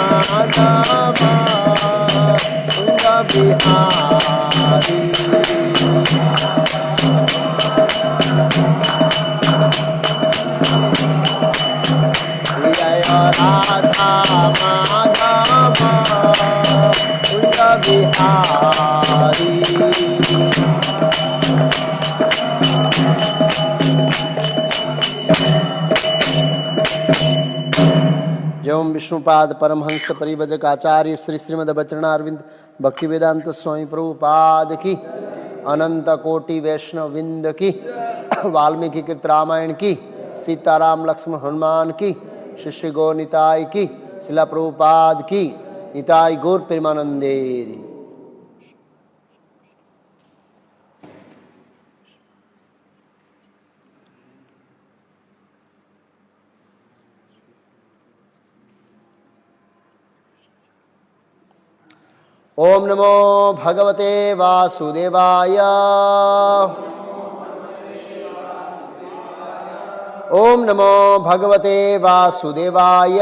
माधव कुंज बिहारी। जय राधा माधव कुंज बिहारी। एवं विष्णुपाद परमहंस परिवजक आचार्य श्री श्रीमद बचरणारविंद भक्ति वेदांत स्वामी प्रभुपाद की, अनंत कोटि वैष्णव विंद की, वाल्मीकि कृत रामायण की, सीताराम लक्ष्मण हनुमान की, शिष्य गो निताय की, शिला प्रभुपाद की, निताय गौर प्रेमानंदेरी। ओम नमो भगवते वासुदेवाय। ओम नमो भगवते वासुदेवाय।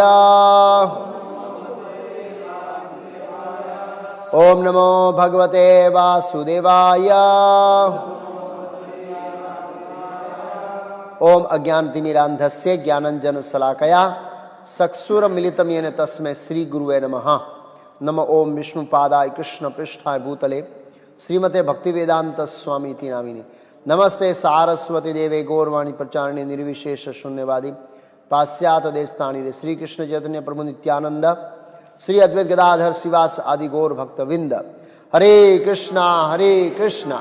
ओम नमो भगवते वासुदेवाय। ओम अज्ञानतिमिरान्धस्य ज्ञानञ्जनशलाकया चक्षुरुन्मीलितं येन तस्मै श्री गुरुवे नमः। नमो ओम विष्णुपादाय कृष्ण पृष्ठाय भूतले श्रीमते भक्ति वेदांत स्वामी इति नामिने। नमस्ते सारस्वती देवे गौरवाणी प्रचारिणे निर्विशेष शून्यवादी पाश्चात्य देशताणी श्री कृष्ण चैतन्य प्रभु नित्यानंद श्री अद्वैत गदाधर शिवास आदि गौर भक्त विंद। हरे कृष्णा कृष्णा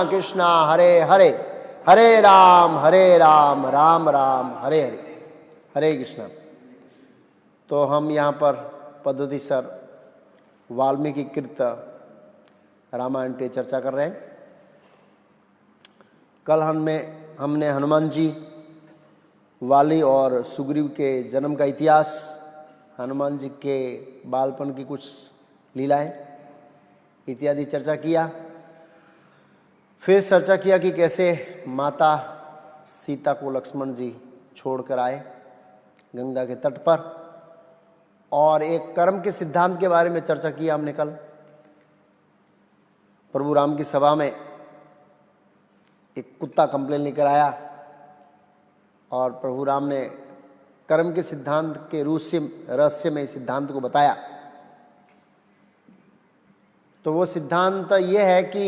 कृष्णा हरे हरे, हरे राम राम राम हरे हरे, हरे कृष्णा। तो हम यहाँ पर पद्धति सर वाल्मीकि कृत रामायण पे चर्चा कर रहे हैं। कल हमने हनुमान जी, वाली और सुग्रीव के जन्म का इतिहास, हनुमान जी के बालपन की कुछ लीलाएं इत्यादि चर्चा किया। फिर चर्चा किया कि कैसे माता सीता को लक्ष्मण जी छोड़कर आए गंगा के तट पर, और एक कर्म के सिद्धांत के बारे में चर्चा किया हमने कल। प्रभु राम की सभा में एक कुत्ता कंप्लेन लेकर आया और प्रभु राम ने कर्म के सिद्धांत के रहस्य में सिद्धांत को बताया। तो वो सिद्धांत ये है कि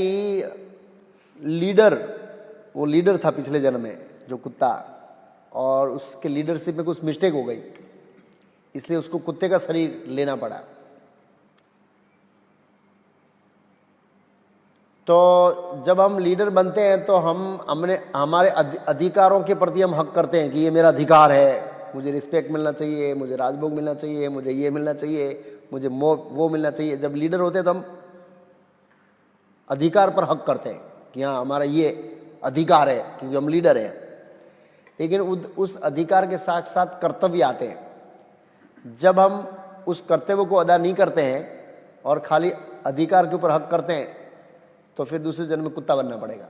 वो लीडर था पिछले जन्म में जो कुत्ता, और उसके लीडरशिप में कुछ मिस्टेक हो गई, इसलिए उसको कुत्ते का शरीर लेना पड़ा। तो जब हम लीडर बनते हैं तो हमारे अधिकारों के प्रति हम हक करते हैं कि ये मेरा अधिकार है, मुझे रिस्पेक्ट मिलना चाहिए, मुझे राजभोग मिलना चाहिए, मुझे ये मिलना चाहिए, मुझे वो मिलना चाहिए। जब लीडर होते हैं तो हम अधिकार पर हक करते हैं कि हाँ हमारा ये अधिकार है क्योंकि हम लीडर हैं। लेकिन उस अधिकार के साथ साथ कर्तव्य आते हैं। जब हम उस कर्तव्य को अदा नहीं करते हैं और खाली अधिकार के ऊपर हक करते हैं तो फिर दूसरे जन्म में कुत्ता बनना पड़ेगा।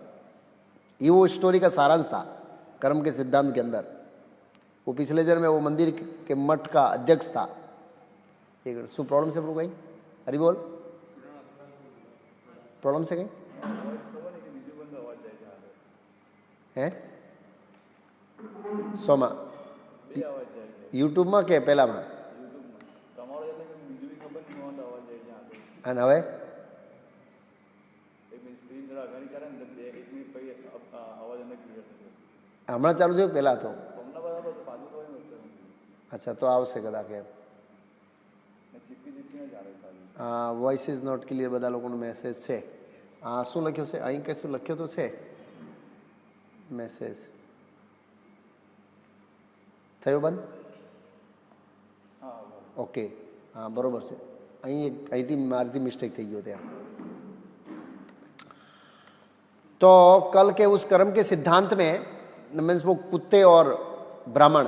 ये वो स्टोरी का सारांश था कर्म के सिद्धांत के अंदर। वो पिछले जन्म में वो मंदिर के मठ का अध्यक्ष था। एक सु प्रॉब्लम से प्रूव गई, हरी बोल प्रॉब्लम से गई है सोमा यूट्यूब में के पहला में અને હવે હમણાં ચાલુ થયું પહેલાં તો અચ્છા તો આવશે કદાચ એમ। વોઇસ ઇઝ નોટ ક્લિયર બધા લોકોનો મેસેજ છે। શું લખ્યું છે અહીં કશું લખ્યું તો છે મેસેજ થયો બંધ ઓકે હા બરોબર છે। અહીંથી મારીથી મિસ્ટેક થઈ ગયો ત્યાં। तो कल के उस कर्म के सिद्धांत में मीन्स वो कुत्ते और ब्राह्मण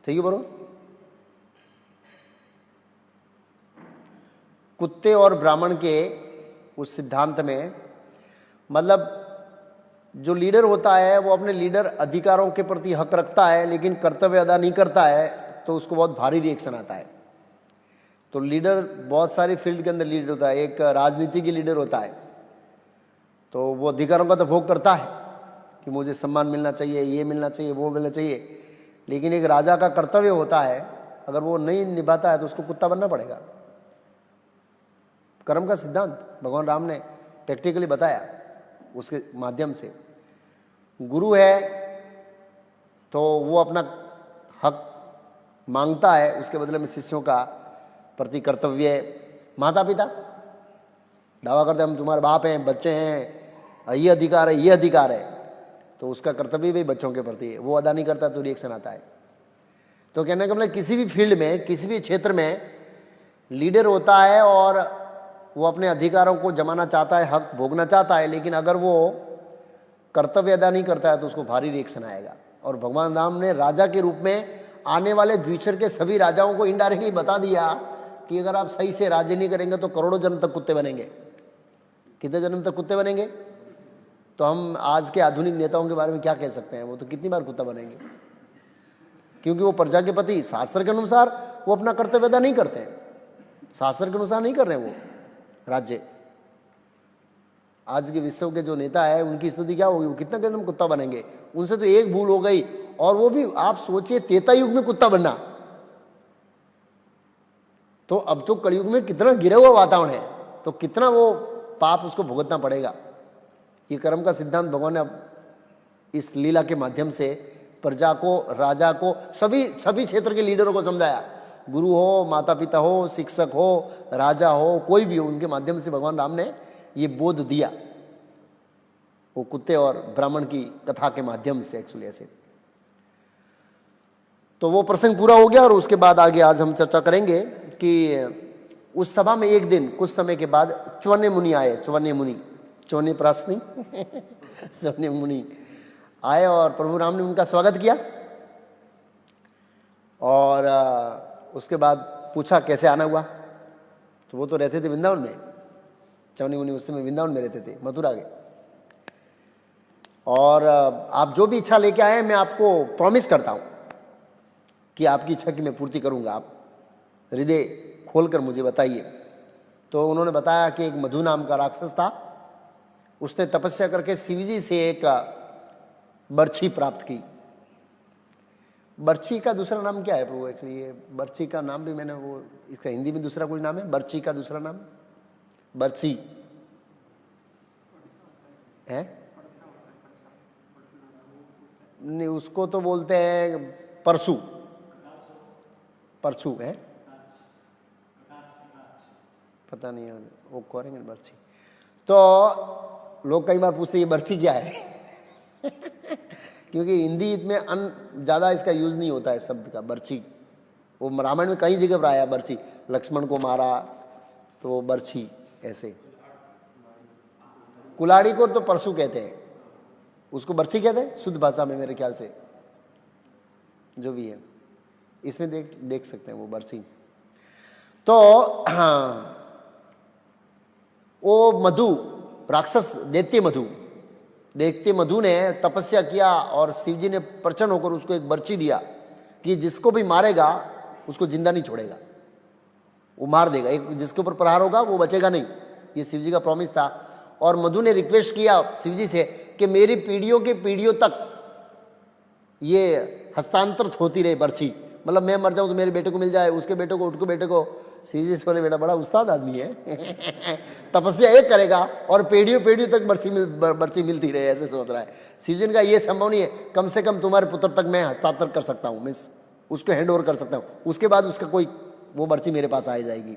थे बरो कुत्ते और ब्राह्मण के उस सिद्धांत में मतलब जो लीडर होता है वो अपने लीडर अधिकारों के प्रति हक रखता है लेकिन कर्तव्य अदा नहीं करता है तो उसको बहुत भारी रिएक्शन आता है। तो लीडर बहुत सारी फील्ड के अंदर लीडर होता है। एक राजनीति की लीडर होता है, तो वो अधिकारों का तो भोग करता है कि मुझे सम्मान मिलना चाहिए, ये मिलना चाहिए, वो मिलना चाहिए। लेकिन एक राजा का कर्तव्य होता है, अगर वो नहीं निभाता है तो उसको कुत्ता बनना पड़ेगा। कर्म का सिद्धांत भगवान राम ने प्रैक्टिकली बताया उसके माध्यम से। गुरु है तो वो अपना हक मांगता है, उसके बदले में शिष्यों का प्रति कर्तव्य। माता पिता दावा करते हम तुम्हारे बाप हैं, बच्चे हैं, ये अधिकार है, ये अधिकार है, तो उसका कर्तव्य भी बच्चों के प्रति है। वो अदा नहीं करता तो रिएक्शन आता है। तो कहने का मतलब किसी भी फील्ड में, किसी भी क्षेत्र में लीडर होता है और वो अपने अधिकारों को जमाना चाहता है, हक भोगना चाहता है, लेकिन अगर वो कर्तव्य अदा नहीं करता है तो उसको भारी रिएक्शन आएगा। और भगवान राम ने राजा के रूप में आने वाले फ्यूचर के सभी राजाओं को इनडायरेक्टली बता दिया कि अगर आप सही से राज्य नहीं करेंगे तो करोड़ों जन्म तक कुत्ते बनेंगे। कितने जन्म तक कुत्ते बनेंगे? तो हम आज के आधुनिक नेताओं के बारे में क्या कह सकते हैं? वो तो कितनी बार कुत्ता बनेंगे, क्योंकि वो प्रजा के प्रति शास्त्र के अनुसार वो अपना कर्तव्य अदा नहीं करते हैं। शास्त्र के अनुसार नहीं कर रहे वो राज्य। आज के विश्व के जो नेता है उनकी स्थिति क्या होगी? वो कितना जन्म कुत्ता बनेंगे? उनसे तो एक भूल हो गई, और वो भी आप सोचिए त्रेता युग में कुत्ता बनना, तो अब तो कलयुग में कितना गिरा हुआ वातावरण है, तो कितना वो पाप उसको भुगतना पड़ेगा। ये कर्म का सिद्धांत भगवान ने अब इस लीला के माध्यम से प्रजा को, राजा को, सभी क्षेत्र के लीडरों को समझाया। गुरु हो, माता पिता हो, शिक्षक हो, राजा हो, कोई भी हो, उनके माध्यम से भगवान राम ने ये बोध दिया, वो कुत्ते और ब्राह्मण की कथा के माध्यम से एक्चुअली ऐसे। तो वो प्रसंग पूरा हो गया। और उसके बाद आगे आज हम चर्चा करेंगे कि उस सभा में एक दिन कुछ समय के बाद च्वन्य मुनि आए। च्वन्य मुनि, च्वन्य प्रासनी च्वन्य मुनि आए और प्रभु राम ने उनका स्वागत किया। और उसके बाद पूछा कैसे आना हुआ। तो वो तो रहते थे वृंदावन में, च्वन्य मुनि उस समय वृंदावन में रहते थे, मथुरा के। और आप जो भी इच्छा लेके आए, मैं आपको प्रॉमिस करता हूं कि आपकी इच्छा की मैं पूर्ति करूंगा, आप हृदय खोलकर मुझे बताइए। तो उन्होंने बताया कि एक मधु नाम का राक्षस था, उसने तपस्या करके शिवजी से एक बर्छी प्राप्त की। बर्छी का दूसरा नाम क्या है प्रभु? एक्चुअली ये बर्छी का नाम भी मैंने वो, इसका हिंदी में दूसरा कोई नाम है बर्छी का? दूसरा नाम बर्छी है नहीं, उसको तो बोलते हैं परसू, परछू है, पता नहीं है वो करेंगे बर्छी। तो लोग कई बार पूछते ये बर्छी क्या है क्योंकि हिंदी में ज्यादा इसका यूज नहीं होता है शब्द का बर्छी। वो रामायण में कई जगह पर आया बर्छी, लक्ष्मण को मारा तो बर्छी ऐसे। कुल्हाड़ी को तो परसू कहते हैं, उसको बर्छी कहते हैं शुद्ध भाषा में मेरे ख्याल से, जो भी है इसमें देख सकते हैं वो बर्छी। तो हाँ, वो मधु राक्षस दैत्य मधु ने तपस्या किया और शिवजी ने प्रसन्न होकर उसको एक बर्छी दिया कि जिसको भी मारेगा उसको जिंदा नहीं छोड़ेगा, वो मार देगा। एक जिसके ऊपर प्रहार होगा वो बचेगा नहीं, ये शिवजी का प्रॉमिस था। और मधु ने रिक्वेस्ट किया शिवजी से कि मेरी पीढ़ियों के पीढ़ियों तक ये हस्तांतरित होती रहे बर्छी, मतलब मैं मर जाऊं तो मेरे बेटे को मिल जाए, उसके बेटे को, उसके बेटे को। शिवजी से बोले बेटा बड़ा उस्ताद आदमी है तपस्या एक करेगा और पीढ़ियों तक बर्छी मिलती रहे, ऐसे सोच रहा है। शिवजी का ये संभव नहीं है, कम से कम तुम्हारे पुत्र तक मैं हस्तांतर कर सकता हूँ, मैं उसको हैंड ओवर कर सकता हूँ, उसके बाद उसका कोई वो बर्छी मेरे पास आ जाएगी,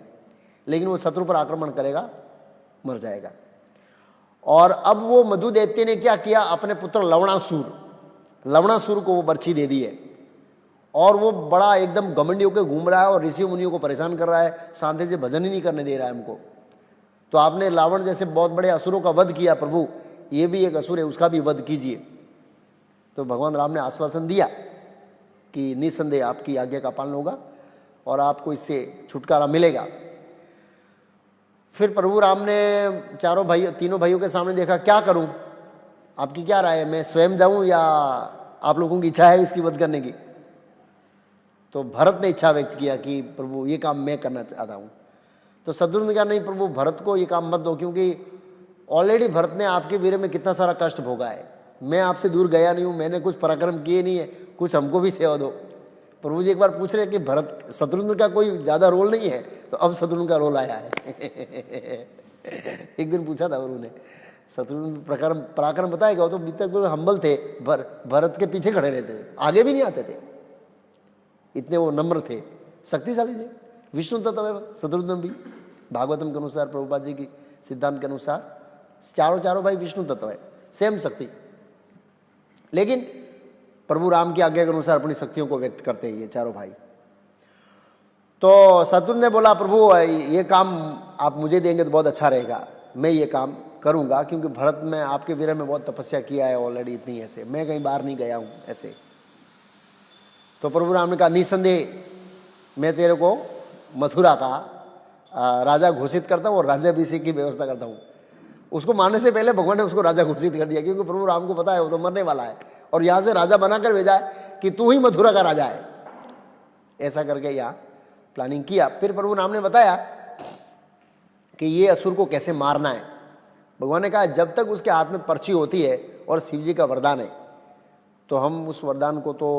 लेकिन वो शत्रु पर आक्रमण करेगा, मर जाएगा। और अब वो मधु दैत्य ने क्या किया, अपने पुत्र लवणासुर को वो बर्छी दे दी है। और वो बड़ा एकदम घमंडी होकर घूम रहा है और ऋषि मुनियों को परेशान कर रहा है, शांति से भजन ही नहीं करने दे रहा है हमको। तो आपने रावण जैसे बहुत बड़े असुरों का वध किया प्रभु, ये भी एक असुर है, उसका भी वध कीजिए। तो भगवान राम ने आश्वासन दिया कि निसंदेह आपकी आज्ञा का पालन होगा और आपको इससे छुटकारा मिलेगा। फिर प्रभु राम ने तीनों भाइयों के सामने देखा, क्या करूं, आपकी क्या राय है, मैं स्वयं जाऊं या आप लोगों की इच्छा है इसकी वध करने की? तो भरत ने इच्छा व्यक्त किया कि प्रभु ये काम मैं करना चाहता हूँ। तो शत्रुघ्न ने कहा नहीं प्रभु, भरत को ये काम मत दो, क्योंकि ऑलरेडी भरत ने आपके वीर में कितना सारा कष्ट भोगा है। मैं आपसे दूर गया नहीं हूँ, मैंने कुछ पराक्रम किए नहीं है, कुछ हमको भी सेवा दो। प्रभु जी एक बार पूछ रहे कि भरत, शत्रुघ्न का कोई ज़्यादा रोल नहीं है, तो अब शत्रुघ्न का रोल आया है। एक दिन पूछा था प्रभु ने, शत्रुघ्न पराक्रम बताएगा, वो तो बिल्कुल हम्बल थे, भरत के पीछे खड़े रहते थे, आगे भी नहीं आते थे, इतने वो नम्र थे, शक्तिशाली थे। विष्णु तत्व है शत्रुघ्न भी, भागवतम के अनुसार, प्रभुपाद जी की सिद्धांत के अनुसार चारों भाई विष्णु तत्व है, सेम शक्ति, लेकिन प्रभु राम की आज्ञा के अनुसार अपनी शक्तियों को व्यक्त करते हैं ये चारों भाई। तो शत्रुघ्न ने बोला प्रभु ये काम आप मुझे देंगे तो बहुत अच्छा रहेगा, मैं ये काम करूंगा, क्योंकि भरत में आपके वीर में बहुत तपस्या किया है ऑलरेडी इतनी, ऐसे मैं कहीं बाहर नहीं गया हूँ ऐसे। तो प्रभु राम ने कहा निसंदेह मैं तेरे को मथुरा का राजा घोषित करता हूँ और राज्याभिषेक की व्यवस्था करता हूँ। उसको मारने से पहले भगवान ने उसको राजा घोषित कर दिया, क्योंकि प्रभु राम को पता है वो तो मरने वाला है, और यहाँ से राजा बनाकर भेजा है कि तू ही मथुरा का राजा है। ऐसा करके यहाँ प्लानिंग किया। फिर प्रभु राम ने बताया कि ये असुर को कैसे मारना है। भगवान ने कहा जब तक उसके हाथ में पर्ची होती है और शिव जी का वरदान है, तो हम उस वरदान को तो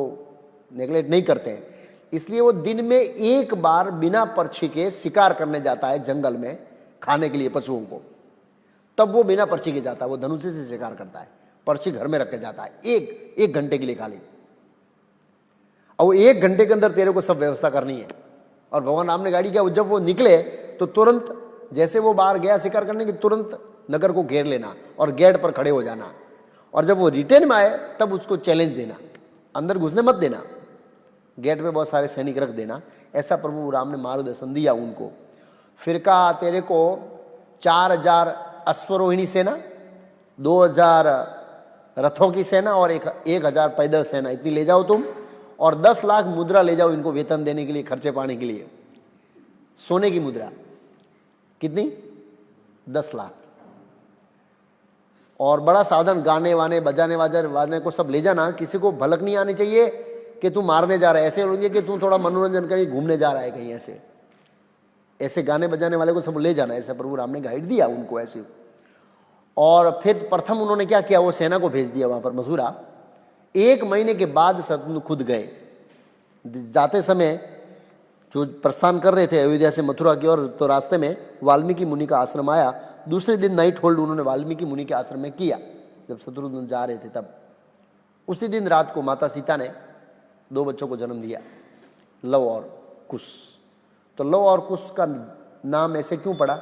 नेगलेक्ट नहीं करते हैं। इसलिए वो दिन में एक बार बिना पर्ची के शिकार करने जाता है जंगल में खाने के लिए पशुओं को, तब वो बिना पर्ची के जाता है, वो धनुष से शिकार करता है, पर्ची घर में रख के जाता है एक घंटे के लिए खाली। और 1 घंटे के अंदर तेरे को सब व्यवस्था करनी है। और भगवान राम ने गाड़ी किया, जब वो निकले तो तुरंत जैसे वो बाहर गया शिकार करने की, तुरंत नगर को घेर लेना और गेट पर खड़े हो जाना, और जब वो रिटर्न में आए तब उसको चैलेंज देना, अंदर घुसने मत देना, गेट पे बहुत सारे सैनिक रख देना। ऐसा प्रभु राम ने मार्गदर्शन दिया उनको। फिर कहा तेरे को 4000 अश्वरोहिणी सेना, 2000 रथों की सेना और 1000 पैदल सेना, इतनी ले जाओ तुम, और 10 लाख मुद्रा ले जाओ इनको वेतन देने के लिए, खर्चे पाने के लिए, सोने की मुद्रा। कितनी? 10 लाख। और बड़ा साधन, गाने वाने बजाने वाने को सब ले जाना। किसी को भलक नहीं आनी चाहिए कि तू मारने जा रहा है, ऐसे बोलिए कि तू थोड़ा मनोरंजन कहीं घूमने जा रहा है कहीं, ऐसे गाने बजाने वाले को सब ले जाना। ऐसा प्रभु राम ने गाइड दिया उनको ऐसे। और फिर प्रथम उन्होंने क्या किया, वो सेना को भेज दिया वहां पर मथुरा। 1 महीने के बाद शत्रुघ्न खुद गए। जाते समय जो प्रस्थान कर रहे थे अयोध्या से मथुरा की ओर, तो रास्ते में वाल्मीकि मुनि का आश्रम आया। दूसरे दिन नाइट होल्ड उन्होंने वाल्मीकि मुनि के आश्रम में किया। जब शत्रुघ्न जा रहे थे तब उसी दिन रात को माता सीता ने 2 बच्चों को जन्म दिया, लव और कुश। तो लव और कुश का नाम ऐसे क्यों पड़ा?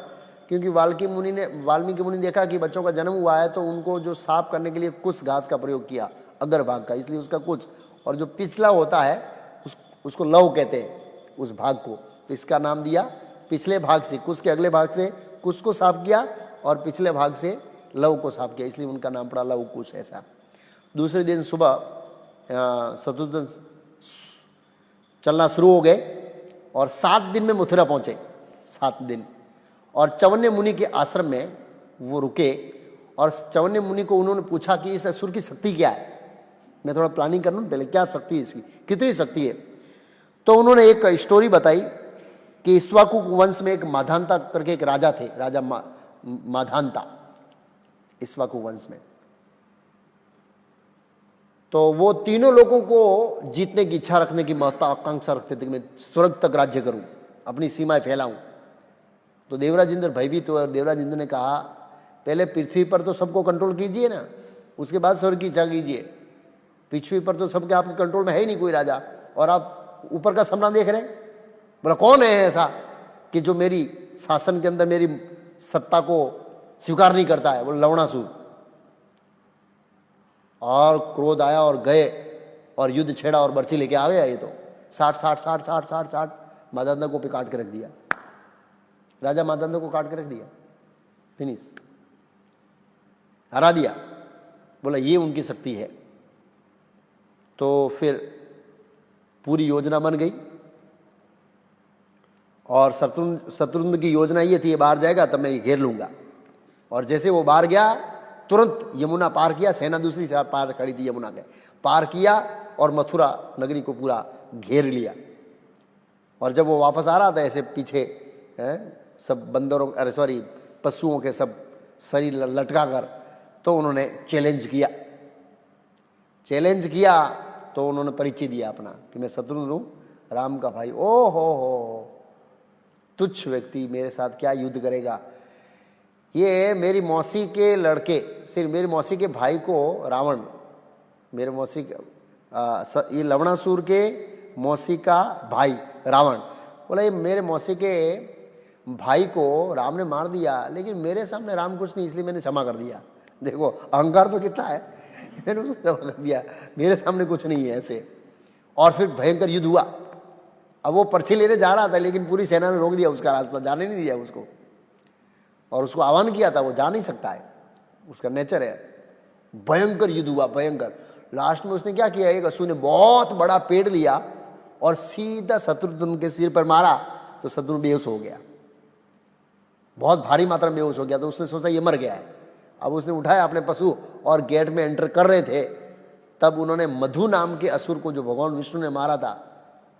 क्योंकि वाल्मीकि मुनि ने देखा कि बच्चों का जन्म हुआ है, तो उनको जो साफ करने के लिए कुश घास का प्रयोग किया, अग्र भाग का, इसलिए उसका कुछ। और जो पिछला होता है उसको लव कहते हैं, उस भाग को। तो इसका नाम दिया पिछले भाग से, कुश के अगले भाग से कुश को साफ किया और पिछले भाग से लव को साफ किया, इसलिए उनका नाम पड़ा लव कुश। ऐसा दूसरे दिन सुबह शत्रुघ्न चलना शुरू हो गए और 7 दिन में मथुरा पहुंचे, 7 दिन। और चवन्य मुनि के आश्रम में वो रुके, और चवन्य मुनि को उन्होंने पूछा कि इस असुर की शक्ति क्या है। मैं थोड़ा प्लानिंग कर लूँ पहले, क्या शक्ति है इसकी, कितनी शक्ति है। तो उन्होंने एक स्टोरी बताई कि इक्ष्वाकु वंश में एक माधांता करके एक राजा थे, राजा माधांता, इक्ष्वाकु वंश में। तो वो तीनों लोगों को जीतने की इच्छा रखने की महत्वाकांक्षा रखते थे कि मैं स्वर्ग तक राज्य करूं, अपनी सीमाएं फैलाऊं। तो देवराज इंद्र भयभीत हुए और देवराज इंद्र ने कहा पहले पृथ्वी पर तो सबको कंट्रोल कीजिए ना, उसके बाद स्वर्ग की इच्छा कीजिए। पृथ्वी पर तो सबके आपके कंट्रोल में है ही नहीं कोई राजा, और आप ऊपर का सपना देख रहे हैं। बोला कौन है ऐसा कि जो मेरी शासन के अंदर मेरी सत्ता को स्वीकार नहीं करता है? बोला लवणासुर। और क्रोध आया और गए और युद्ध छेड़ा और बर्ची लेके आ गया। ये तो 60 मादांधा को पे काट के रख दिया, राजा मादांधा को काट के रख दिया, फिनिश, हरा दिया। बोला ये उनकी शक्ति है। तो फिर पूरी योजना बन गई, और शत्रुघ्न की योजना ये थी, ये बाहर जाएगा तब मैं ये घेर लूंगा। और जैसे वो बाहर गया तुरंत यमुना पार किया, सेना दूसरी से पार खड़ी थी यमुना के, पार किया और मथुरा नगरी को पूरा घेर लिया। और जब वो वापस आ रहा था ऐसे पीछे सब बंदरों, अरे सॉरी, पशुओं के सब शरीर लटका कर, तो उन्होंने चैलेंज किया तो उन्होंने परिचय दिया अपना कि मैं शत्रुघ्न हूं, राम का भाई। ओ हो, तुच्छ व्यक्ति मेरे साथ क्या युद्ध करेगा। ये मेरी मौसी के लड़के, सिर्फ मेरी मौसी के भाई को रावण, मेरे मौसी ये लवणासुर के मौसी का भाई रावण, बोला ये मेरे मौसी के भाई को राम ने मार दिया, लेकिन मेरे सामने राम कुछ नहीं, इसलिए मैंने क्षमा कर दिया। देखो अहंकार तो कितना है, मैंने उसको क्षमा कर दिया, मेरे सामने कुछ नहीं है ऐसे। और फिर भयंकर युद्ध हुआ। अब वो पर्ची लेने जा रहा था, लेकिन पूरी सेना ने रोक दिया उसका रास्ता, जाने नहीं दिया उसको, और उसको आह्वान किया था, वो जा नहीं सकता है, उसका नेचर है। भयंकर युद्ध हुआ, भयंकर। लास्ट में उसने क्या किया, एक असुर ने बहुत बड़ा पेड़ लिया और सीधा शत्रुघ्न के सिर पर मारा, तो शत्रुघ्न बेहोश हो गया, बहुत भारी मात्रा में बेहोश हो गया। तो उसने सोचा ये मर गया है। अब उसने उठाया अपने पशु और गेट में एंटर कर रहे थे, तब उन्होंने मधु नाम के असुर को, जो भगवान विष्णु ने मारा था,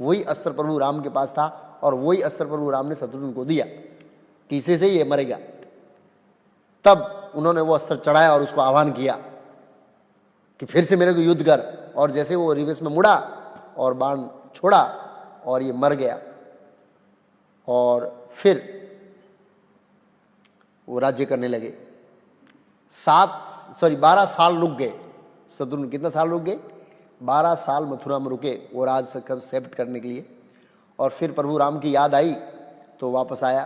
वही अस्त्र प्रभु राम के पास था, और वही अस्त्र प्रभु राम ने शत्रुघ्न को दिया कि इसी से ये मरेगा। तब उन्होंने वो अस्त्र चढ़ाया और उसको आह्वान किया कि फिर से मेरे को युद्ध कर, और जैसे वो रिवर्स में मुड़ा और बाण छोड़ा और ये मर गया। और फिर वो राज्य करने लगे। 12 साल रुक गए शत्रुघ्न। कितना साल रुक गए? 12 साल मथुरा में रुके वो राज सेप्ट करने के लिए। और फिर प्रभु राम की याद आई तो वापस आया,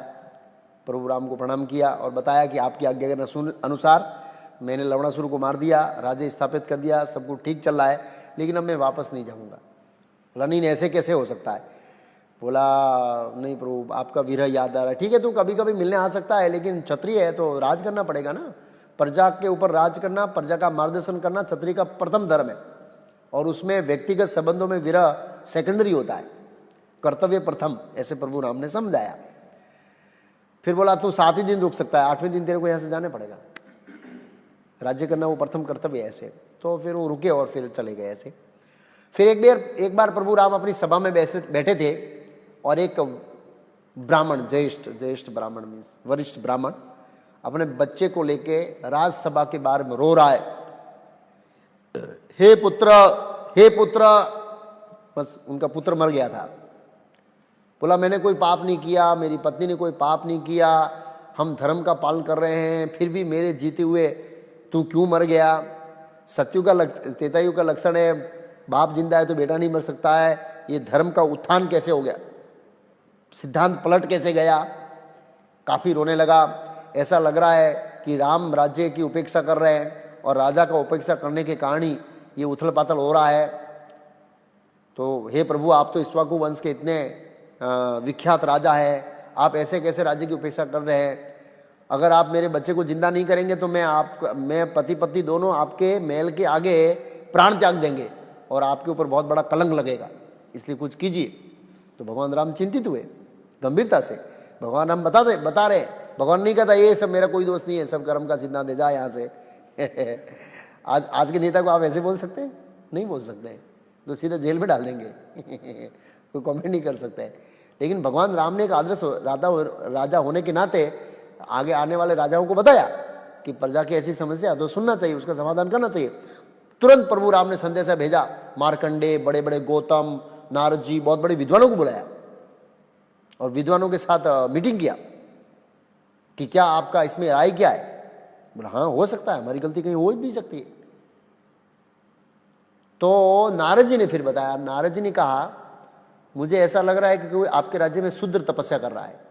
प्रभु राम को प्रणाम किया और बताया कि आपकी आज्ञा के अनुसार मैंने लवणासुर को मार दिया, राज्य स्थापित कर दिया, सब कुछ ठीक चल रहा है, लेकिन अब मैं वापस नहीं जाऊंगा। बोला नहीं, ऐसे कैसे हो सकता है? बोला नहीं प्रभु, आपका विरह याद आ रहा है। ठीक है, तू कभी कभी मिलने आ सकता है, लेकिन क्षत्रिय है तो राज करना पड़ेगा ना, प्रजा के ऊपर राज करना, प्रजा का मार्गदर्शन करना क्षत्रिय का प्रथम धर्म है, और उसमें व्यक्तिगत संबंधों में विरह सेकेंडरी होता है, कर्तव्य प्रथम, ऐसे प्रभु राम ने समझाया। फिर बोला तू 7 ही दिन रुक सकता है, 8वें दिन तेरे को यहाँ से जाने पड़ेगा, राज्य करना वो प्रथम कर्तव्य है ऐसे। तो फिर वो रुके और फिर चले गए ऐसे। फिर एक बार प्रभु राम अपनी सभा में बैठे थे, और एक ब्राह्मण, ज्येष्ठ ब्राह्मण मीन्स वरिष्ठ ब्राह्मण, अपने बच्चे को लेके राजसभा के बारे में रो रहा है, हे पुत्र, बस उनका पुत्र मर गया था। बोला मैंने कोई पाप नहीं किया, मेरी पत्नी ने कोई पाप नहीं किया, हम धर्म का पालन कर रहे हैं, फिर भी मेरे जीते हुए तू क्यों मर गया? सत्युग का त्रेतायुग का लक्षण है, बाप जिंदा है तो बेटा नहीं मर सकता है, ये धर्म का उत्थान कैसे हो गया, सिद्धांत पलट कैसे गया? काफी रोने लगा। ऐसा लग रहा है कि राम राज्य की उपेक्षा कर रहे हैं, और राजा का उपेक्षा करने के कारण ही ये उथल पाथल हो रहा है। तो हे प्रभु, आप तो इक्ष्वाकु वंश के इतने विख्यात राजा हैं, आप ऐसे कैसे राज्य की उपेक्षा कर रहे हैं? अगर आप मेरे बच्चे को जिंदा नहीं करेंगे तो मैं पति पत्नी दोनों आपके महल के आगे प्राण त्याग देंगे, और आपके ऊपर बहुत बड़ा कलंक लगेगा, इसलिए कुछ कीजिए। तो भगवान राम चिंतित हुए गंभीरता से। भगवान राम बता रहे, भगवान नहीं कहता ये सब मेरा कोई दोष नहीं है, सब कर्म का सिद्धांत दे जा यहाँ से। आज के नेता को आप ऐसे बोल सकते हैं? नहीं बोल सकते, तो सीधा जेल में डाल देंगे। कोई कमेंट नहीं कर सकते। लेकिन भगवान राम ने एक आदर्श राजा होने के नाते आगे आने वाले राजाओं को बताया कि प्रजा की ऐसी समस्या तो सुनना चाहिए, उसका समाधान करना चाहिए। तुरंत प्रभु राम ने संदेशा भेजा, मार्कंडे, बड़े बड़े गौतम, नारद जी, बहुत बड़े विद्वानों को बुलाया और विद्वानों के साथ मीटिंग किया कि क्या आपका इसमें राय क्या है? बोला हाँ, हो सकता है, हमारी गलती कहीं हो भी सकती है। तो नारद जी ने फिर बताया, नारद जी ने कहा मुझे ऐसा लग रहा है कि कोई आपके राज्य में शूद्र तपस्या कर रहा है।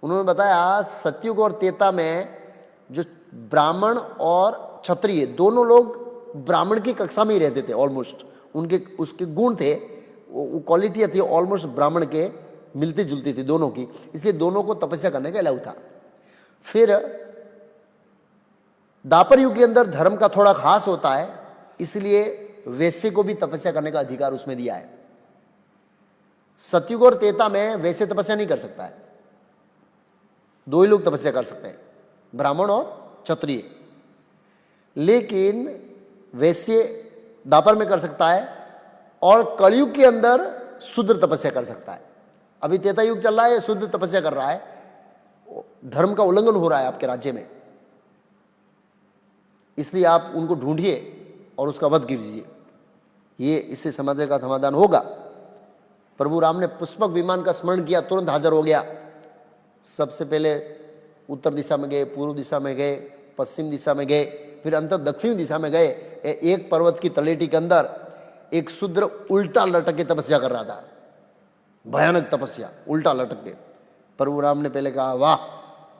उन्होंने बताया सतयुग और त्रेता में जो ब्राह्मण और क्षत्रिय दोनों लोग ब्राह्मण की कक्षा में ही रहते थे, ऑलमोस्ट उनके उसके गुण थे, वो क्वालिटियां थी ऑलमोस्ट ब्राह्मण के मिलती जुलती थी दोनों की, इसलिए दोनों को तपस्या करने का अलाउ था। फिर दापर युग के अंदर धर्म का थोड़ा खास होता है, इसलिए वैश्य को भी तपस्या करने का अधिकार उसमें दिया है। सतयुग और त्रेता में वैश्य तपस्या नहीं कर सकता है, 2 ही लोग तपस्या कर सकते हैं, ब्राह्मण और क्षत्रिय। लेकिन वैश्य दापर में कर सकता है, और कलयुग के अंदर शुद्र तपस्या कर सकता है। अभी त्रेता युग चल रहा है, शुद्ध तपस्या कर रहा है, धर्म का उल्लंघन हो रहा है आपके राज्य में, इसलिए आप उनको ढूंढिए और उसका वध कीजिए। ये इससे समस्या का समाधान होगा। प्रभु राम ने पुष्पक विमान का स्मरण किया, तुरंत हाजिर हो गया। सबसे पहले उत्तर दिशा में गए, पूर्व दिशा में गए, पश्चिम दिशा में गए, फिर अंत दक्षिण दिशा में गए। एक पर्वत की तलेटी के अंदर एक शूद्र उल्टा लटक के तपस्या कर रहा था, भयानक तपस्या, उल्टा लटक के। प्रभु राम ने पहले कहा, वाह,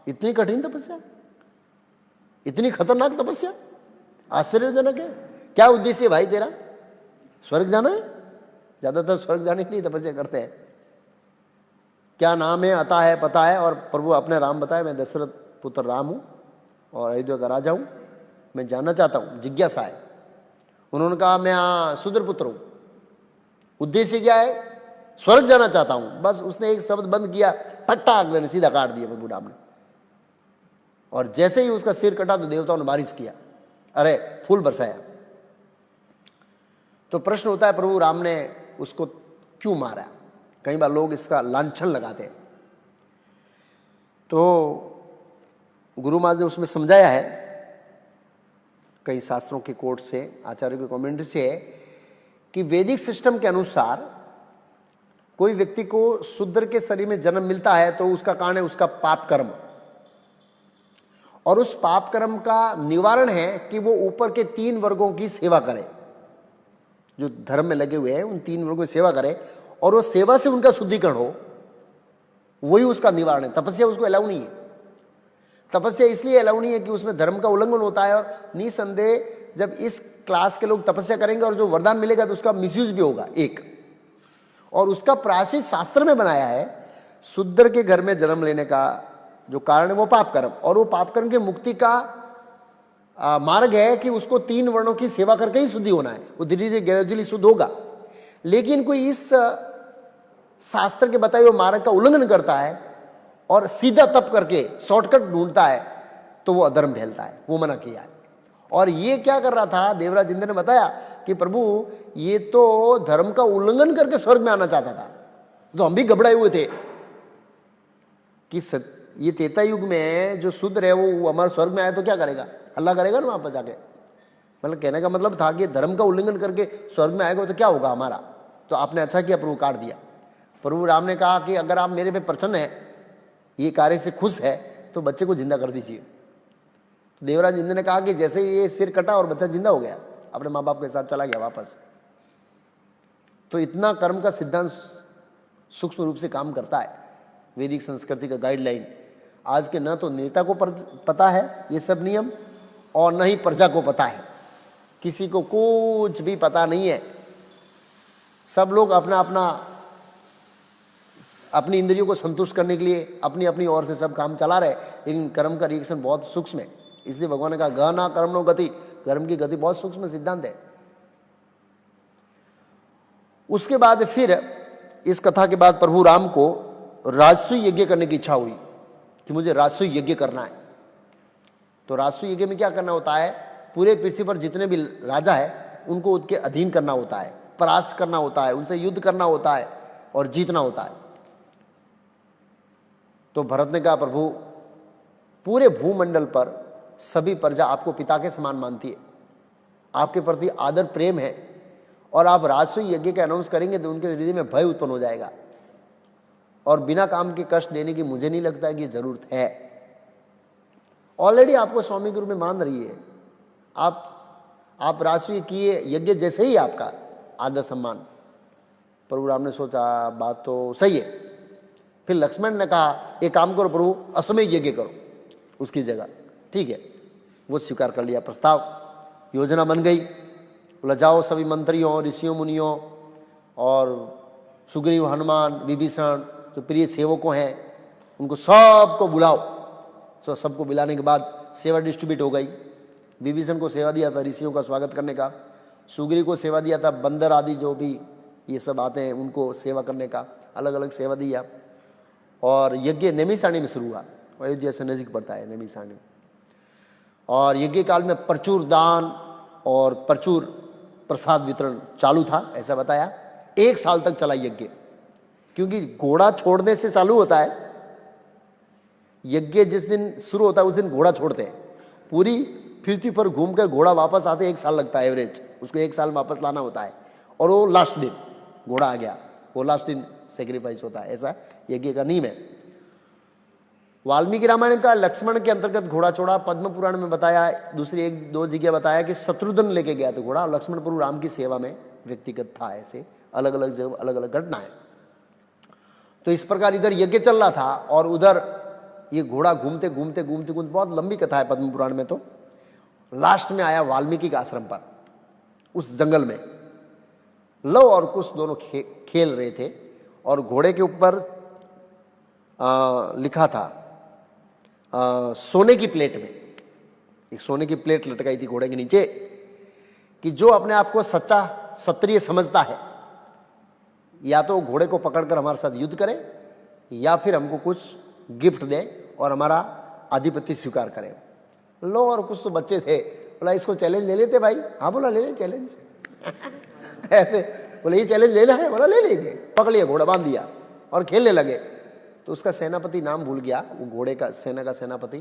इतनी कठिन तपस्या, इतनी खतरनाक तपस्या, आश्चर्यजनक है। क्या उद्देश्य है भाई तेरा? स्वर्ग जाना है? ज्यादातर स्वर्ग जाने के लिए तपस्या करते हैं। क्या नाम है, अता है, पता है? और प्रभु अपने राम बताए, मैं दशरथ पुत्र राम हूं और अयोध्या का राजा हूं, मैं जानना चाहता हूं, जिज्ञासा है। उन्होंने कहा, मैं शूद्र पुत्र हूं, उद्देश्य क्या है? स्वर्ग जाना चाहता हूं। बस उसने एक शब्द बंद किया, फट्टा अगले ने सीधा काट दिया प्रभु राम ने। और जैसे ही उसका सिर कटा तो देवताओं ने बारिश किया, अरे फूल बरसाया। तो प्रश्न होता है, प्रभु राम ने उसको क्यों मारा? कई बार लोग इसका लांछन लगाते हैं। तो गुरु महाराज ने उसमें समझाया है, कई शास्त्रों के कोट से, आचार्यों के कमेंट्री से, कि वैदिक सिस्टम के अनुसार कोई व्यक्ति को शूद्र के शरीर में जन्म मिलता है तो उसका कारण है उसका पाप कर्म, और उस पाप कर्म का निवारण है कि वो ऊपर के 3 वर्गों की सेवा करे, जो धर्म में लगे हुए हैं उन 3 वर्गों की सेवा करे, और वो सेवा से उनका शुद्धिकरण हो, वही उसका निवारण है। तपस्या उसको अलाउ नहीं है। तपस्या इसलिए अलाउ नहीं है कि उसमें धर्म का उल्लंघन होता है, और निसंदेह जब इस क्लास के लोग तपस्या करेंगे और जो वरदान मिलेगा तो उसका मिसयूज भी होगा एक। और उसका प्रायश्चित शास्त्र में बनाया है, शूद्र के घर में जन्म लेने का जो कारण है वो पाप कर्म, और वो पाप कर्म की मुक्ति का मार्ग है कि उसको 3 वर्णों की सेवा करके ही शुद्धि होना है। वो धीरे धीरे ग्रेजुअली शुद्ध होगा। लेकिन कोई इस शास्त्र के बताए हुए मार्ग का उल्लंघन करता है और सीधा तप करके शॉर्टकट ढूंढता है तो वो अधर्म फैलता है, वो मना किया है। और ये क्या कर रहा था, देवराज इंद्र ने बताया कि प्रभु ये तो धर्म का उल्लंघन करके स्वर्ग में आना चाहता था। तो हम भी घबराए हुए थे कि ये त्रेता युग में जो शूद्र है वो हमारे स्वर्ग में आए तो क्या करेगा, हल्ला करेगा ना वहां पर जाके। मतलब कहने का मतलब था कि धर्म का उल्लंघन करके स्वर्ग में आएगा तो क्या होगा हमारा। तो आपने अच्छा किया, प्रभु काट दिया। प्रभु राम ने कहा कि अगर आप मेरे पे प्रसन्न है, ये कार्य से खुश है, तो बच्चे को जिंदा कर दीजिए। देवराज इंद्र ने कहा कि जैसे ही ये सिर कटा और बच्चा जिंदा हो गया, अपने माँ बाप के साथ चला गया वापस। तो इतना कर्म का सिद्धांत सूक्ष्म रूप से काम करता है, वैदिक संस्कृति का गाइडलाइन। आज के न तो नेता को पता है ये सब नियम, और न ही प्रजा को पता है। किसी को कुछ भी पता नहीं है। सब लोग अपनी इंद्रियों को संतुष्ट करने के लिए अपनी अपनी ओर से सब काम चला रहे, लेकिन कर्म का रिएक्शन बहुत सूक्ष्म है। इसलिए भगवान ने कहा, गहना कर्मणो गति, कर्म की गति बहुत सूक्ष्म सिद्धांत है। उसके बाद फिर इस कथा के बाद प्रभु राम को राजसूय यज्ञ करने की इच्छा हुई कि मुझे राजसूय यज्ञ करना है। तो राजसूय यज्ञ में क्या करना होता है, पूरे पृथ्वी पर जितने भी राजा है उनको उनके अधीन करना होता है, परास्त करना होता है, उनसे युद्ध करना होता है और जीतना होता है। तो भरत ने कहा, प्रभु पूरे भूमंडल पर सभी प्रजा आपको पिता के समान मानती है, आपके प्रति आदर प्रेम है, और आप राजसूय यज्ञ का अनाउंस करेंगे तो उनके हृदय में भय उत्पन्न हो जाएगा, और बिना काम के कष्ट देने की मुझे नहीं लगता है कि जरूरत है। ऑलरेडी आपको स्वामी गुरु में मान रही है, आप राजसूय किए यज्ञ जैसे ही आपका आदर सम्मान। प्रभु राम ने सोचा बात तो सही है। फिर लक्ष्मण ने कहा, एक काम करो प्रभु, अश्वमेध यज्ञ करो उसकी जगह। ठीक है, वो स्वीकार कर लिया प्रस्ताव। योजना बन गई। बोला, जाओ सभी मंत्रियों, ऋषियों, मुनियों और सुग्रीव, हनुमान, विभीषण जो प्रिय सेवकों हैं उनको सबको बुलाओ। तो सबको बुलाने के बाद सेवा डिस्ट्रीब्यूट हो गई। विभीषण को सेवा दिया था ऋषियों का स्वागत करने का, सुग्रीव को सेवा दिया था बंदर आदि जो भी ये सब आते हैं उनको सेवा करने का, अलग अलग सेवा दिया। और यज्ञ नैमिषारण्य में शुरू हुआ, अयोध्या से नजीक पड़ता है नैमिषारण्य। और यज्ञ काल में प्रचुर दान और प्रचुर प्रसाद वितरण चालू था, ऐसा बताया। 1 साल तक चला यज्ञ, क्योंकि घोड़ा छोड़ने से चालू होता है यज्ञ। जिस दिन शुरू होता है उस दिन घोड़ा छोड़ते हैं। पूरी पृथ्वी पर घूमकर घोड़ा वापस आते 1 साल लगता है एवरेज, उसको 1 साल वापस लाना होता है। और वो लास्ट दिन घोड़ा आ गया, वो लास्ट दिन सेक्रीफाइस होता है, ऐसा यज्ञ का नियम है। वाल्मीकि रामायण का लक्ष्मण के अंतर्गत घोड़ा छोड़ा। पद्म पुराण में बताया, दूसरी 1-2 जगह बताया कि शत्रुघ्न लेके गया था घोड़ा, और लक्ष्मण प्रभु राम की सेवा में व्यक्तिगत था। ऐसे अलग अलग जगह अलग अलग घटना है। तो इस प्रकार इधर यज्ञ चल रहा था और उधर ये घोड़ा घूमते घूमते घूमते घूमते, बहुत लंबी कथा है पद्म पुराण में। तो लास्ट में आया वाल्मीकि के आश्रम पर, उस जंगल में लव और कुश दोनों खेल रहे थे, और घोड़े के ऊपर लिखा था सोने की प्लेट में, एक सोने की प्लेट लटकाई थी घोड़े के नीचे, कि जो अपने आप को सच्चा क्षत्रिय समझता है, या तो घोड़े को पकड़कर हमारे साथ युद्ध करे, या फिर हमको कुछ गिफ्ट दे और हमारा आधिपत्य स्वीकार करे। लो और कुछ तो बच्चे थे, बोला इसको चैलेंज ले लेते भाई। हाँ बोला ले ले चैलेंज ऐसे बोले ये चैलेंज लेना है, बोला ले लेंगे। पकड़ लिया घोड़ा, बांध दिया और खेलने लगे। तो उसका सेनापति नाम भूल गया, वो घोड़े का सेना का सेनापति,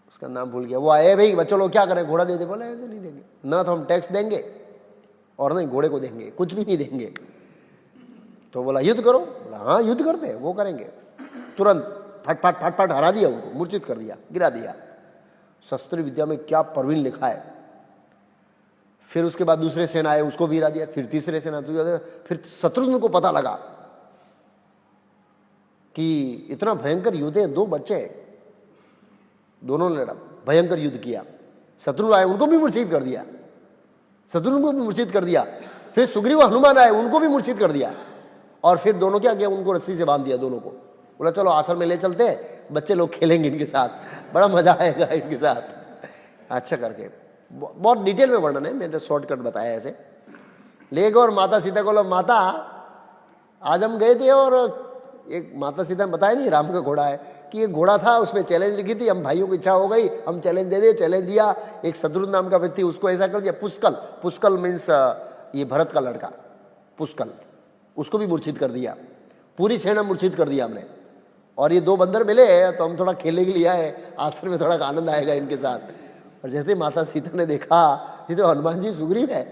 उसका नाम भूल गया। वो आए, भाई बच्चों लोग क्या करें, घोड़ा दे दे। बोला ऐसे नहीं देंगे, ना तो हम टैक्स देंगे और नहीं घोड़े को देंगे, कुछ भी नहीं देंगे। तो बोला युद्ध करो। बोला हाँ युद्ध करते हैं, वो करेंगे। तुरंत फट फट फट फट हरा दिया उनको, मूर्छित कर दिया, गिरा दिया। शस्त्र विद्या में क्या प्रवीण लिखा है। फिर उसके बाद दूसरे सेना आए, उसको भी गिरा दिया। फिर तीसरे सेना, फिर शत्रुघ्न को पता लगा कि इतना भयंकर युद्ध है, 2 बच्चे दोनों ने लड़ा, भयंकर युद्ध किया। शत्रुघ्न आए, उनको भी मूर्छित कर दिया, शत्रुघ्न को भी मूर्छित कर दिया। फिर सुग्रीव हनुमान आए, उनको भी मूर्छित कर दिया। और फिर दोनों क्या किया, उनको रस्सी से बांध दिया दोनों को। बोला चलो आश्रम में ले चलते हैं, बच्चे लोग खेलेंगे इनके साथ, बड़ा मजा आएगा इनके साथ। अच्छा करके बहुत डिटेल में वर्णन है, मैंने शॉर्टकट बताया ऐसे। ले गए और माता सीता को बोला माता आज हम गए थे, और एक माता सीता ने बताया नहीं राम का घोड़ा है, कि ये घोड़ा था, उसमें चैलेंज लिखी थी, हम भाइयों की इच्छा हो गई, हम चैलेंज दे दे। चैलेंज दिया, एक शत्रुघ्न नाम का व्यक्ति, उसको ऐसा कर दिया। पुष्कल, पुष्कल मीन्स ये भरत का लड़का पुष्कल, उसको भी मूर्छित कर दिया। पूरी सेना मूर्छित कर दिया हमने। और ये 2 बंदर मिले तो हम थोड़ा खेलने के लिए आए, आश्रम में थोड़ा आनंद आएगा इनके साथ। और जैसे माता सीता ने देखा ये तो हनुमान जी सुग्रीव है,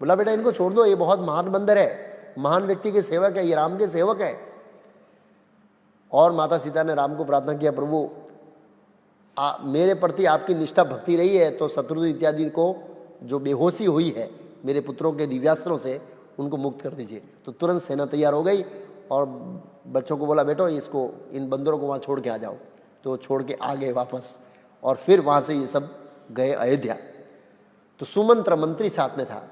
बोला बेटा इनको छोड़ दो, ये बहुत महान बंदर है, महान व्यक्ति के सेवक है, ये राम के सेवक है। और माता सीता ने राम को प्रार्थना किया, प्रभु मेरे प्रति आपकी निष्ठा भक्ति रही है तो शत्रुघ्न इत्यादि को जो बेहोशी हुई है मेरे पुत्रों के दिव्यास्त्रों से, उनको मुक्त कर दीजिए। तो तुरंत सेना तैयार हो गई और बच्चों को बोला बेटो इसको, इन बंदरों को वहाँ छोड़ के आ जाओ। तो छोड़ के आ गए वापस, और फिर वहाँ से ये सब गए अयोध्या। तो सुमंत्र मंत्री साथ में था।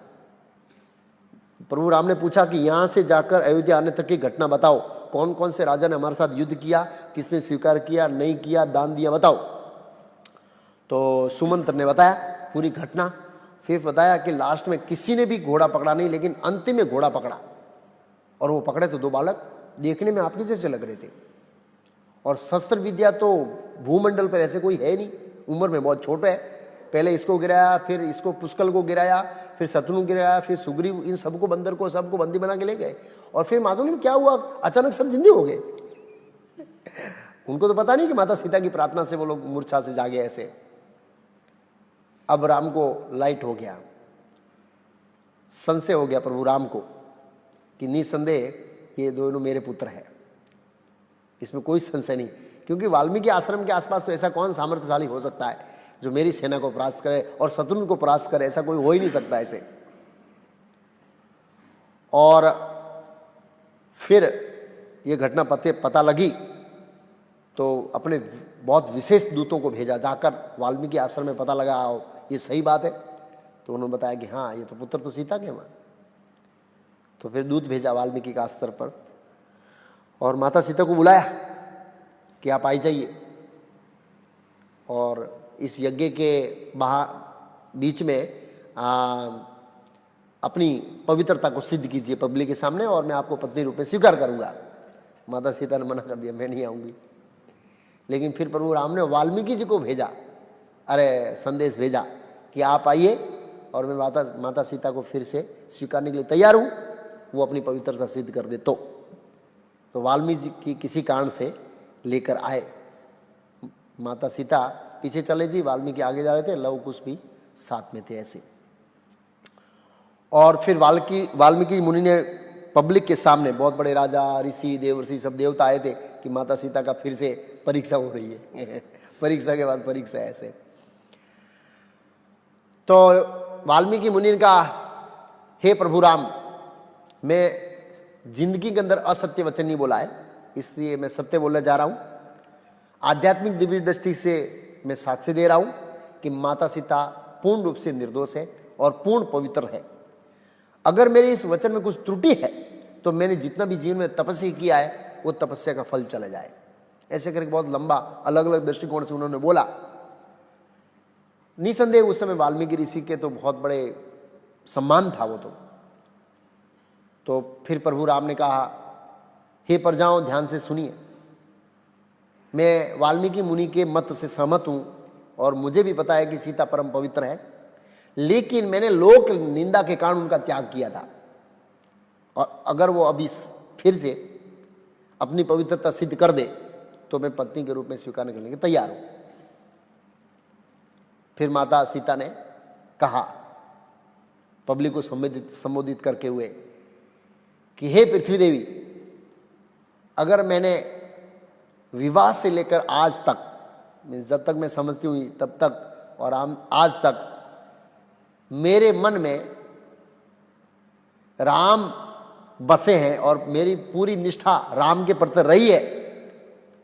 प्रभु राम ने पूछा कि यहाँ से जाकर अयोध्या आने तक की घटना बताओ, कौन कौन से राजा ने हमारे साथ युद्ध किया, किसने स्वीकार किया, नहीं किया, दान दिया, बताओ। तो सुमंत्र ने बताया पूरी घटना। फिर बताया कि लास्ट में किसी ने भी घोड़ा पकड़ा नहीं, लेकिन अंतिम में घोड़ा पकड़ा। और वो पकड़े तो 2 बालक देखने में आपके जैसे लग रहे थे। और शस्त्र विद्या तो भूमंडल पर ऐसे कोई है नहीं, उम्र में बहुत छोटे है। पहले इसको गिराया, फिर इसको पुष्कल को गिराया, फिर शत्रुघ्न गिराया, फिर सुग्रीव, इन सबको बंदर को सबको बंदी बना के ले गए। और फिर मालूम नहीं क्या हुआ, अचानक सब जिंदे हो गए। उनको तो पता नहीं कि माता सीता की प्रार्थना से वो लोग मूर्छा से जागे ऐसे। अब राम को लाइट हो गया, संशय हो गया प्रभु राम को कि निसंदेह ये दोनों मेरे पुत्र हैं, इसमें कोई संशय नहीं। क्योंकि वाल्मीकि आश्रम के आसपास तो ऐसा कौन सामर्थ्यशाली हो सकता है जो मेरी सेना को परास्त करे और शत्रुघ्न को परास्त करे, ऐसा कोई हो ही नहीं सकता ऐसे। और फिर ये घटना पता लगी तो अपने बहुत विशेष दूतों को भेजा, जाकर वाल्मीकि आश्रम में पता लगा ये सही बात है। तो उन्होंने बताया कि हाँ ये तो पुत्र तो सीता के वहाँ। तो फिर दूत भेजा वाल्मीकि का स्तर पर, और माता सीता को बुलाया कि आप आई जाइए और इस यज्ञ के बीच में अपनी पवित्रता को सिद्ध कीजिए पब्लिक के सामने, और मैं आपको पत्नी रूप में स्वीकार करूंगा। माता सीता ने मना कर दिया, मैं नहीं आऊंगी। लेकिन फिर प्रभु राम ने वाल्मीकि जी को भेजा, अरे संदेश भेजा कि आप आइए और मैं माता सीता को फिर से स्वीकारने के लिए तैयार हूँ। वो अपनी पवित्रता सिद्ध कर दे। तो वाल्मीकि किसी कारण से लेकर आए। माता सीता पीछे चले जी, वाल्मीकि आगे जा रहे थे, लव कुश भी साथ में थे ऐसे। और फिर वाल्मीकि मुनि ने पब्लिक के सामने, बहुत बड़े राजा, ऋषि, देवर्षि, सब देवता आए थे कि माता सीता का फिर से परीक्षा हो रही है परीक्षा के बाद परीक्षा ऐसे। तो वाल्मीकि मुनि ने कहा, हे प्रभु राम, मैं जिंदगी के अंदर असत्य वचन नहीं बोला है, इसलिए मैं सत्य बोलने जा रहा हूं। आध्यात्मिक दिव्य दृष्टि से मैं साक्ष्य दे रहा हूं कि माता सीता पूर्ण रूप से निर्दोष है और पूर्ण पवित्र है। अगर मेरे इस वचन में कुछ त्रुटि है तो मैंने जितना भी जीवन में तपस्या किया है वो तपस्या का फल चला जाए। ऐसे करके बहुत लंबा अलग अलग दृष्टिकोण से उन्होंने बोला। निसंदेह उस समय वाल्मीकि ऋषि के तो बहुत बड़े सम्मान था वो तो फिर प्रभु राम ने कहा, हे प्रजाओं, ध्यान से सुनिए, मैं वाल्मीकि मुनि के मत से सहमत हूं और मुझे भी पता है कि सीता परम पवित्र है, लेकिन मैंने लोक निंदा के कारण उनका त्याग किया था। और अगर वो अभी फिर से अपनी पवित्रता सिद्ध कर दे तो मैं पत्नी के रूप में स्वीकार करने के तैयार हूं। फिर माता सीता ने कहा, पब्लिक को संबोधित करके हुए, कि हे पृथ्वी देवी, अगर मैंने विवाह से लेकर आज तक, जब तक मैं समझती हुई तब तक और आज तक मेरे मन में राम बसे हैं और मेरी पूरी निष्ठा राम के प्रति रही है,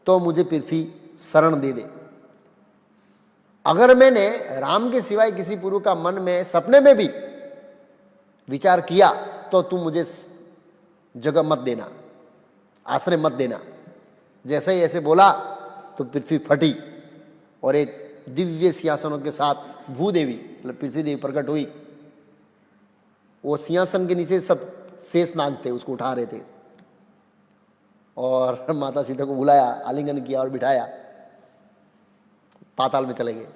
तो मुझे पृथ्वी शरण दे दे। अगर मैंने राम के सिवाय किसी पुरुष का मन में सपने में भी विचार किया तो तू मुझे जगह मत देना, आश्रय मत देना। जैसे ही ऐसे बोला तो पृथ्वी फटी और एक दिव्य सिंहासनों के साथ भूदेवी, मतलब पृथ्वी देवी प्रकट हुई। वो सिंहासन के नीचे सब शेष नाग थे, उसको उठा रहे थे। और माता सीता को बुलाया, आलिंगन किया और बिठाया, पाताल में चले गए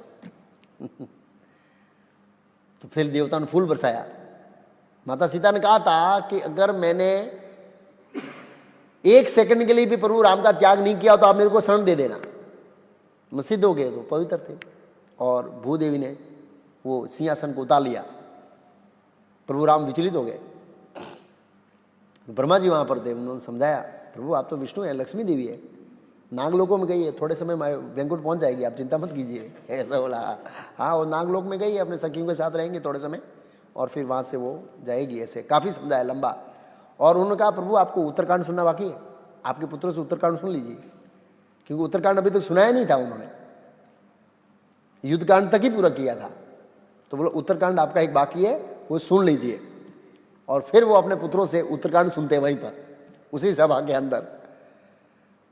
तो फिर देवता ने फूल बरसाया। माता सीता ने कहा था कि अगर मैंने एक सेकंड के लिए भी प्रभु राम का त्याग नहीं किया तो आप मेरे को शरण दे देना। सिद्ध हो गए, तो पवित्र थे। और भूदेवी ने वो सिंहासन को उतार लिया। प्रभु राम विचलित हो गए। ब्रह्मा जी वहां पर थे, उन्होंने समझाया, प्रभु आप तो विष्णु हैं, लक्ष्मी देवी है, नागलोकों में गई है, थोड़े समय में वैकुंठ पहुंच जाएगी, आप चिंता मत कीजिए। ऐसा बोला। हाँ, वो नागलोक में गई है, अपने सखियों के साथ रहेंगे थोड़े समय और फिर वहां से वो जाएगी। ऐसे काफी समझाया लंबा। और उन्होंने कहा, प्रभु आपको उत्तरकांड सुनना बाकी है, आपके पुत्रों से उत्तरकांड सुन लीजिए, क्योंकि उत्तरकांड अभी तक सुनाया नहीं था उन्होंने, युद्धकांड तक ही पूरा किया था। तो बोलो उत्तरकांड आपका एक बाकी है, वो सुन लीजिए। और फिर वो अपने पुत्रों से उत्तरकांड सुनते हैं वहीं पर, उसी सभा के अंदर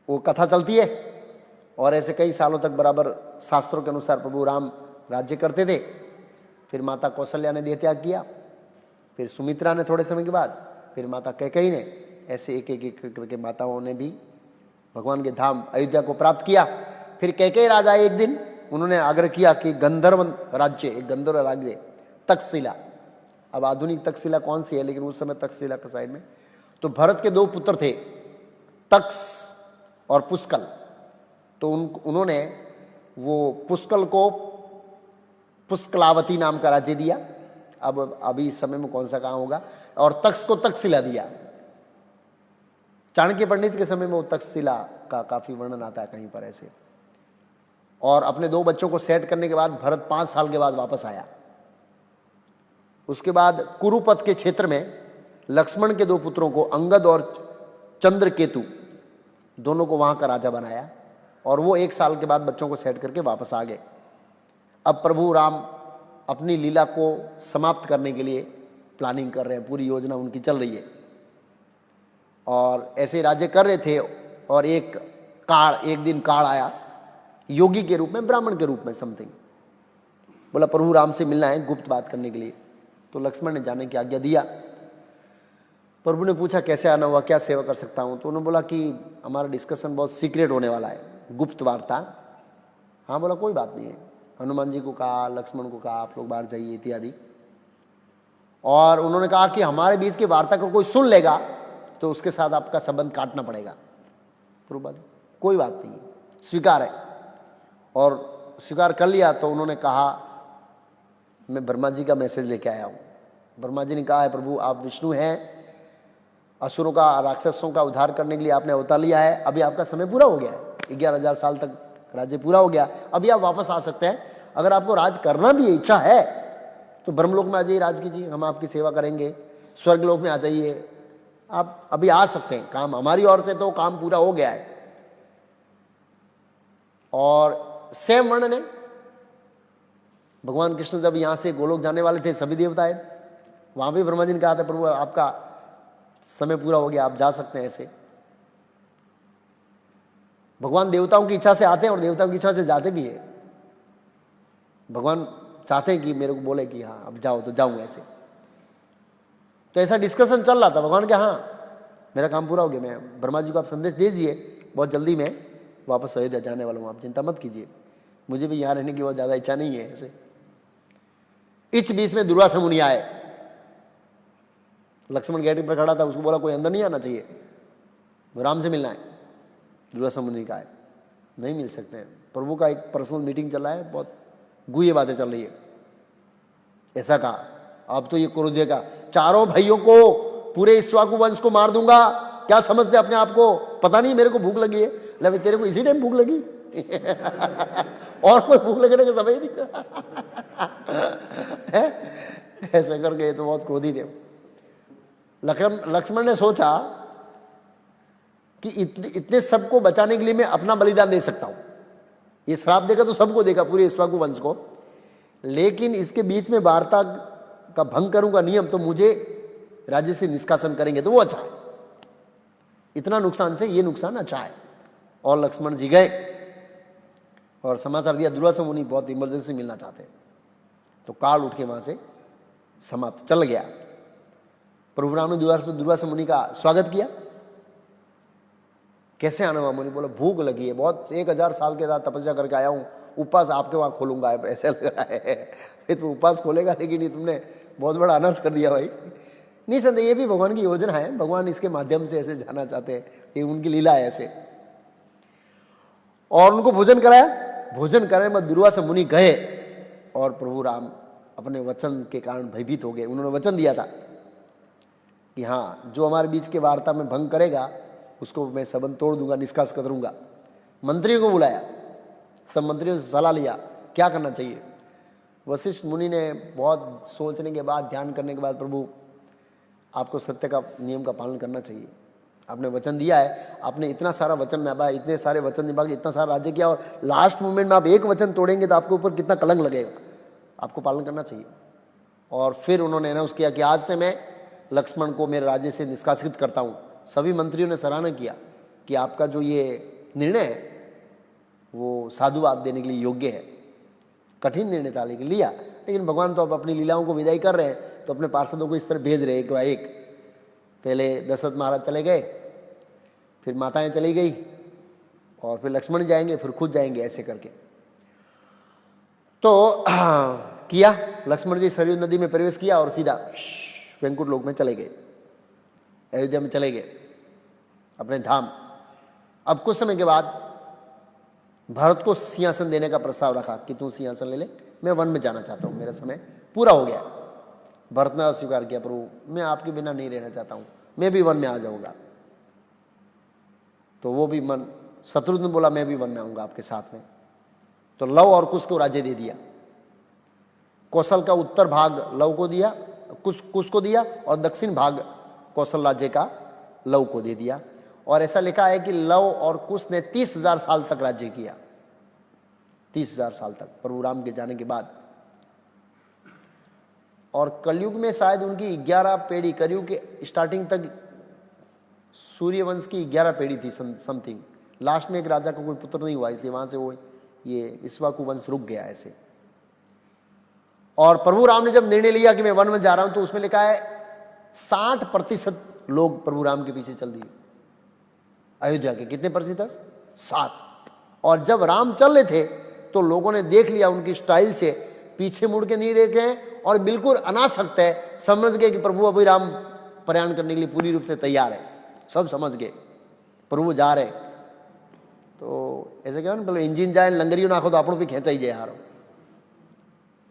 वो कथा चलती है। और ऐसे कई सालों तक बराबर शास्त्रों के अनुसार प्रभु राम राज्य करते थे। फिर माता कौशल्या ने देह त्याग किया, फिर सुमित्रा ने थोड़े समय के बाद, फिर माता कैकेयी ने, ऐसे एक एक करके माताओं ने भी भगवान के धाम अयोध्या को प्राप्त किया। फिर कैकेयी राजा एक दिन उन्होंने आग्रह किया कि गंधर्व राज्य, एक गंधर्व राज्य तक्षशिला, अब आधुनिक तक्षशिला कौन सी है, लेकिन उस समय तक्षशिला के साइड में, तो भरत के दो पुत्र थे, तक्ष और पुष्कल। तो उन्होंने वो पुष्कल को पुष्कलावती नाम का राज्य दिया। अब अभी इस समय में कौन सा कहाँ होगा। और तक्ष को तक्षशिला दिया। चाणक्य पंडित के समय में वो तक्षशिला का काफी वर्णन आता है कहीं पर ऐसे। और अपने दो बच्चों को सेट करने के बाद भरत 5 साल के बाद वापस आया। उसके बाद कुरुपथ के क्षेत्र में लक्ष्मण के दो पुत्रों को, अंगद और चंद्रकेतु, दोनों को वहां का राजा बनाया। और वो 1 साल के बाद बच्चों को सेट करके वापस आ गए। अब प्रभु राम अपनी लीला को समाप्त करने के लिए प्लानिंग कर रहे हैं, पूरी योजना उनकी चल रही है। और ऐसे राज्य कर रहे थे। और एक दिन काल आया, योगी के रूप में, ब्राह्मण के रूप में समथिंग, बोला प्रभु राम से मिलना है गुप्त बात करने के लिए। तो लक्ष्मण ने जाने की आज्ञा दिया। प्रभु ने पूछा कैसे आना हुआ, क्या सेवा कर सकता हूं। तो उन्होंने बोला कि हमारा डिस्कशन बहुत सीक्रेट होने वाला है, गुप्त वार्ता। हाँ, बोला कोई बात नहीं है। हनुमान जी को कहा, लक्ष्मण को कहा, आप लोग बाहर जाइए इत्यादि। और उन्होंने कहा कि हमारे बीच की वार्ता को कोई सुन लेगा तो उसके साथ आपका संबंध काटना पड़ेगा। प्रभुपाद कोई बात नहीं, स्वीकार है। और स्वीकार कर लिया तो उन्होंने कहा मैं ब्रह्मा जी का मैसेज लेके आया हूँ। ब्रह्मा जी ने कहा है प्रभु आप विष्णु हैं, असुरों का राक्षसों का उद्धार करने के लिए आपने अवतार लिया है, अभी आपका समय पूरा हो गया है, 11,000 साल तक राज्य पूरा हो गया, अभी आप वापस आ सकते हैं। अगर आपको राज करना भी इच्छा है तो ब्रह्मलोक में आ जाइए, राज कीजिए, हम आपकी सेवा करेंगे। स्वर्गलोक में आ जाइए, आप अभी आ सकते हैं, काम हमारी ओर से तो काम पूरा हो गया है। और सेम वर्ण ने भगवान कृष्ण जब यहां से गोलोक जाने वाले थे, सभी देवताएं, वहां भी ब्रह्मा जी ने कहा था प्रभु आपका समय पूरा हो गया, आप जा सकते हैं। ऐसे भगवान देवताओं की इच्छा से आते हैं और देवताओं की इच्छा से जाते भी है। भगवान चाहते हैं कि मेरे को बोले कि हाँ अब जाओ तो जाऊं। ऐसे तो ऐसा डिस्कशन चल रहा था भगवान के, हाँ मेरा काम पूरा हो गया, मैं ब्रह्मा जी को आप संदेश दे दीजिए, बहुत जल्दी मैं वापस अयोध्या जाने वाला हूँ, आप चिंता मत कीजिए, मुझे भी यहाँ रहने की बहुत ज़्यादा इच्छा नहीं है। ऐसे इस बीच में दुर्वासा मुनि आए, लक्ष्मण गेट पर खड़ा था, उसको बोला कोई अंदर नहीं आना चाहिए, राम से मिलना है। दुर्वासा मुनि का है नहीं मिल सकते हैं, प्रभु का एक पर्सनल मीटिंग चल रहा है, बहुत गुह्य बातें चल रही है। ऐसा कहा अब तो ये क्रोध का चारों भाइयों को पूरे इक्ष्वाकु वंश को मार दूंगा, क्या समझते अपने आप को, पता नहीं मेरे को भूख लगी है। ले तेरे को इसी टाइम भूख लगी और कोई भूख लगने का समय नहीं ऐसे करके तो बहुत क्रोधी थे। लक्ष्मण ने सोचा कि इतने सबको बचाने के लिए मैं अपना बलिदान दे सकता हूं, ये श्राप देगा तो सबको देगा, पूरे इक्ष्वाकु वंश को, लेकिन इसके बीच में वार्ता का भंग करूंगा नियम तो मुझे राज्य से निष्कासन करेंगे तो वो अच्छा है, इतना नुकसान से ये नुकसान अच्छा है। और लक्ष्मण जी गए और समाचार दिया दुर्वासा मुनि बहुत इमरजेंसी मिलना चाहते हैं, तो काल उठ के वहां से समाप्त चल गया। प्रभु राम ने दुर्वासा मुनि का स्वागत किया, कैसे आना हुआ? मुनि बोला भूख लगी है बहुत, 1000 साल के बाद तपस्या करके आया हूँ, उपवास आपके वहां खोलूंगा, ऐसे लग रहा है। फिर तो उपवास खोलेगा, लेकिन ये तुमने बहुत बड़ा अनर्थ कर दिया भाई। निसंदेह ये भी भगवान की योजना है, भगवान इसके माध्यम से ऐसे जाना चाहते हैं, ये उनकी लीला है ऐसे। और उनको भोजन कराया, भोजन कराने में दुर्वासा मुनि गए और प्रभु राम अपने वचन के कारण भयभीत हो गए। उन्होंने वचन दिया था कि हाँ जो हमारे बीच के वार्ता में भंग करेगा उसको मैं संबंध तोड़ दूंगा, निष्कास कर दूंगा। मंत्रियों को बुलाया, सब मंत्रियों से सलाह लिया क्या करना चाहिए। वशिष्ठ मुनि ने बहुत सोचने के बाद, ध्यान करने के बाद, प्रभु आपको सत्य का नियम का पालन करना चाहिए, आपने वचन दिया है, आपने इतना सारा वचन निभाया, इतने सारे वचन निभा के इतना सारा राज्य किया, और लास्ट मोमेंट में आप एक वचन तोड़ेंगे तो आपके ऊपर कितना कलंक लगेगा, आपको पालन करना चाहिए। और फिर उन्होंने अनाउंस किया कि आज से मैं लक्ष्मण को मेरे राज्य से निष्कासित करता हूँ। सभी मंत्रियों ने सराहना किया कि आपका जो ये निर्णय है वो साधुवाद देने के लिए योग्य है, कठिन निर्णय था लेकिन लिया। लेकिन भगवान तो अब अपनी लीलाओं को विदाई कर रहे हैं, तो अपने पार्षदों को इस तरह भेज रहे हैं एक पहले दशरथ महाराज चले गए, फिर माताएं चली गई, और फिर लक्ष्मण जाएंगे, फिर खुद जाएंगे, ऐसे करके तो किया। लक्ष्मण जी सरयू नदी में प्रवेश किया और सीधा वैकुंठ लोक में चले गए, अयोध्या में चले गए अपने धाम। अब कुछ समय के बाद भरत को सिंहासन देने का प्रस्ताव रखा कि तू सिंहासन ले ले, मैं वन में जाना चाहता हूँ, मेरा समय पूरा हो गया। भरत ने अस्वीकार किया, प्रभु मैं आपके बिना नहीं रहना चाहता हूँ, मैं भी वन में आ जाऊंगा। तो वो भी मन, शत्रुघ्न बोला मैं भी वन में आऊंगा आपके साथ में। तो लव और कुश को राज्य दे दिया, कौशल का उत्तर भाग लव को दिया, कुश को दिया, और दक्षिण भाग कौशल राज्य का लव को दे दिया। और ऐसा लिखा है कि लव और कुश ने 30,000 साल तक राज्य किया, 30,000 साल तक प्रभु राम के जाने के बाद। और कलयुग में शायद उनकी 11 पीढ़ी, कलयुग के स्टार्टिंग तक सूर्यवंश की 11 पीढ़ी थी समथिंग। लास्ट में एक राजा को कोई पुत्र नहीं हुआ, इसलिए वहां से वो ये इक्ष्वाकु वंश रुक गया ऐसे। और प्रभु राम ने जब निर्णय लिया कि मैं वन में जा रहा हूं, तो उसमें लिखा है 60% लोग प्रभु राम के पीछे चल दिए। अयोध्या के कितने प्रतिशत? 7। और जब राम चल रहे थे तो लोगों ने देख लिया उनकी स्टाइल से पीछे मुड़ के नहीं देख रहे हैं और बिल्कुल अनासक्त है, समझ गए कि प्रभु अभी राम प्रयाण करने के लिए पूरी रूप से तैयार है, सब समझ गए प्रभु जा रहे। तो ऐसे क्या ना, बोले इंजन जाए लंगरियों नाखो तो आपको भी खींचा ही जाए हारो।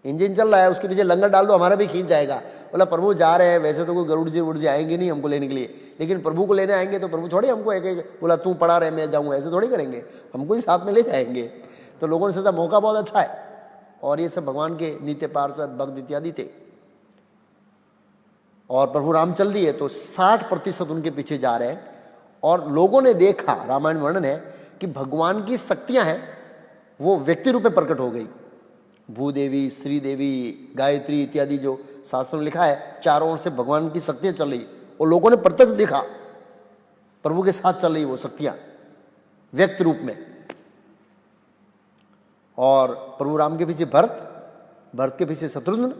इंजन चल रहा है, उसके पीछे लंगर डाल दो, हमारा भी खींच जाएगा। बोला प्रभु जा रहे हैं, वैसे तो कोई गरुड़ जी आएंगे नहीं हमको लेने के लिए, लेकिन प्रभु को लेने आएंगे तो प्रभु थोड़े हमको एक बोला तू पड़ा रहे मैं जाऊँगा, ऐसे थोड़ी करेंगे, हमको ही साथ में ले जाएंगे। तो लोगों ने सोचा मौका बहुत अच्छा है, और ये सब भगवान के नित्य पार्षद भक्त इत्यादि थे। और प्रभु राम चल दिए तो 60% उनके पीछे जा रहे हैं। और लोगों ने देखा, रामायण वर्णन है कि भगवान की शक्तियां हैं वो व्यक्ति रूप में प्रकट हो गई। भूदेवी, श्रीदेवी, गायत्री इत्यादि जो शास्त्रों में लिखा है, चारों ओर से भगवान की शक्तियां चल रही और लोगों ने प्रत्यक्ष देखा प्रभु के साथ चल रही वो शक्तियां व्यक्त रूप में। और प्रभु राम के पीछे भरत, भरत के पीछे शत्रुघ्न,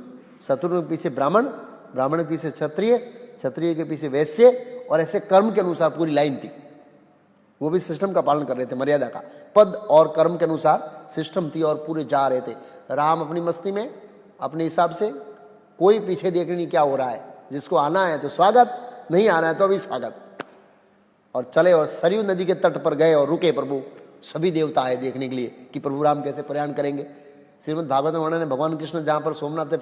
शत्रुघ्न के पीछे ब्राह्मण, ब्राह्मण के पीछे क्षत्रिय, क्षत्रिय के पीछे वैश्य, और ऐसे कर्म के अनुसार पूरी लाइन थी। वो भी सिस्टम का पालन कर रहे थे, मर्यादा का, पद और कर्म के अनुसार सिस्टम थी और पूरे जा रहे थे। राम अपनी मस्ती में अपने हिसाब से, कोई पीछे देख नहीं क्या हो रहा है, जिसको आना है तो स्वागत, नहीं आना है तो अभी स्वागत। और चले और सरयू नदी के तट पर गए और रुके प्रभु। सभी देवता आए देखने के लिए कि प्रभु राम कैसे प्रयाण करेंगे। श्रीमद् भागवत में वर्णन है, भगवान कृष्ण जहाँ पर सोमनाथ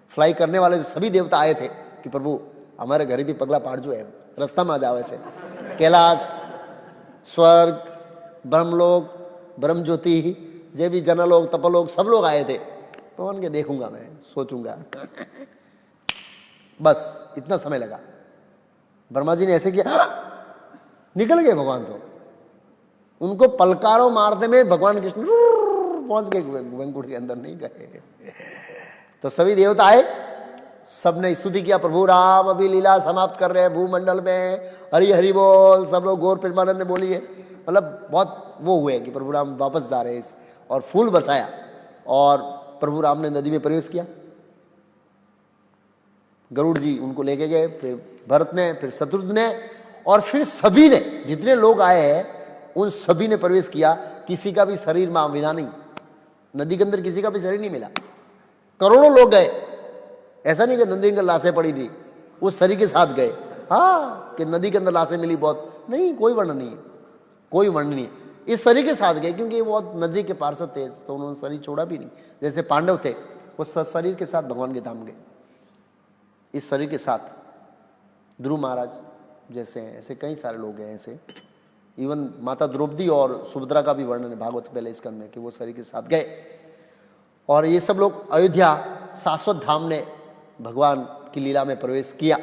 फ्लाई करने वाले सभी देवता आए थे कि प्रभु हमारे घर भी पगला पाड़ जो है, रास्ता में आ जाओ। ऐसे कैलाश, स्वर्ग, ब्रह्मलोक, ब्रह्म ज्योति, जे भी जनलोक, तपलोक, सब लोग आए थे। भगवान के देखूंगा मैं, सोचूंगा बस इतना समय लगा। ब्रह्मा जी ने ऐसे किया, निकल गए भगवान। तो उनको पलकारों मारते में भगवान कृष्ण पहुंच गए वैकुंठ के अंदर, नहीं गए। तो सभी देवता आए, सबने स्तुति किया, प्रभु राम अभी लीला समाप्त कर रहे हैं भूमंडल में, हरि हरि बोल। सब लोग गौर प्रेमानंद ने बोली है, मतलब बहुत वो हुए कि प्रभु राम वापस जा रहे हैं। और फूल बरसाया और प्रभु राम ने नदी में प्रवेश किया। गरुड़ जी उनको लेके गए, फिर भरत ने, फिर शत्रुघ्न ने, और फिर सभी ने, जितने लोग आए हैं उन सभी ने प्रवेश किया। किसी का भी शरीर मिला नहीं, नदी के अंदर किसी का भी शरीर नहीं मिला। करोड़ों लोग गए, ऐसा नहीं कि नदी के अंदर लाशें पड़ी थी, उस शरीर के साथ गए। हाँ कि नदी के अंदर लाशें मिली बहुत, नहीं, कोई वर्णन नहीं है, कोई वर्णन नहीं है। इस शरीर के साथ गए क्योंकि वो बहुत नजदीक के पार्षद थे, तो उन्होंने शरीर छोड़ा भी नहीं। जैसे पांडव थे, वो शरीर के साथ भगवान के धाम गए, इस शरीर के साथ। ध्रुव महाराज जैसे हैं, ऐसे कई सारे लोग हैं ऐसे। इवन माता द्रौपदी और सुभद्रा का भी वर्णन है भागवत पहले स्कंद में कि वो शरीर के साथ गए। और ये सब लोग अयोध्या शाश्वत धाम ने भगवान की लीला में प्रवेश किया।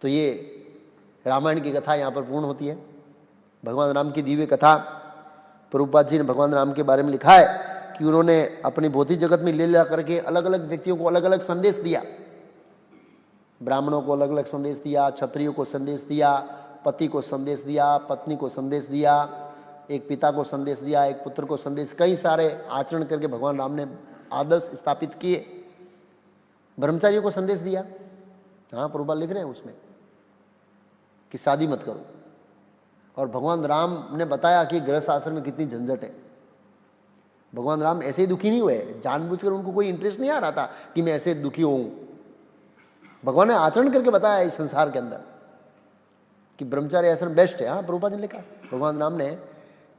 तो ये रामायण की कथा यहाँ पर पूर्ण होती है। भगवान राम की दिव्य कथा, प्रभुपाद जी ने भगवान राम के बारे में लिखा है कि उन्होंने अपनी भौतिक जगत में लीला करके अलग अलग व्यक्तियों को अलग अलग संदेश दिया। ब्राह्मणों को अलग अलग संदेश दिया, क्षत्रियों को संदेश दिया, पति को संदेश दिया, पत्नी को संदेश दिया, एक पिता को संदेश दिया, एक पुत्र को संदेश, कई सारे आचरण करके भगवान राम ने आदर्श स्थापित किए। ब्रह्मचारियों को संदेश दिया, हाँ प्रभुपाद लिख रहे हैं उसमें कि शादी मत करो। और भगवान राम ने बताया कि गृहस्थ आश्रम में कितनी झंझट है। भगवान राम ऐसे ही दुखी नहीं हुए, जानबूझकर उनको कोई इंटरेस्ट नहीं आ रहा था कि मैं ऐसे दुखी हूं। भगवान ने आचरण करके बताया इस संसार के अंदर कि ब्रह्मचार्य आश्रम बेस्ट है। हाँ प्रभुपाद ने लिखा, भगवान राम ने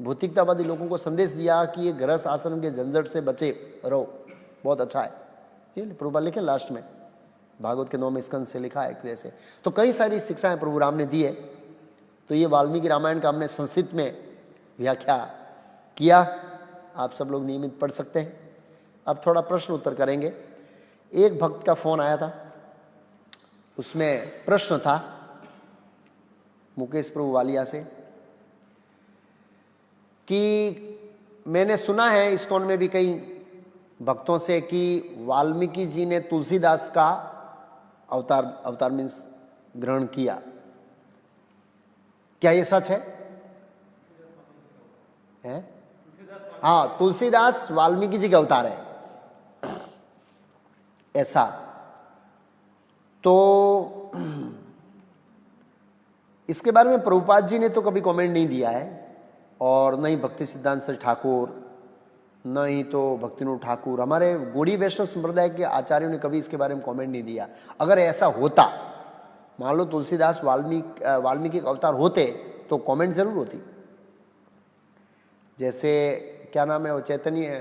भौतिकतावादी लोगों को संदेश दिया कि ये गृहस्थ आश्रम के झंझट से बचे रहो, बहुत अच्छा है। ये प्रभुपाद लिखे लास्ट में, भागवत के 9वें स्कंद से लिखा है जैसे। तो कई सारी शिक्षाएं प्रभु राम ने दी है। तो ये वाल्मीकि रामायण का हमने संस्कृत में व्याख्या किया, आप सब लोग नियमित पढ़ सकते हैं। अब थोड़ा प्रश्न उत्तर करेंगे। एक भक्त का फोन आया था, उसमें प्रश्न था मुकेश प्रभु वालिया से कि मैंने सुना है इस्कॉन में भी कई भक्तों से कि वाल्मीकि जी ने तुलसीदास का अवतार मीन्स ग्रहण किया, क्या ये सच है? हाँ, तुलसीदास वाल्मीकि जी का अवतार है ऐसा। तो इसके बारे में प्रभुपाद जी ने तो कभी कमेंट नहीं दिया है, और नहीं भक्ति सिद्धांत श्री ठाकुर, नहीं तो भक्तिनोद ठाकुर, हमारे गौड़ी वैष्णव संप्रदाय के आचार्यों ने कभी इसके बारे में कमेंट नहीं दिया। अगर ऐसा होता, मान लो तुलसीदास वाल्मीकि अवतार होते तो कमेंट जरूर होती। जैसे क्या नाम है वो चैतन्य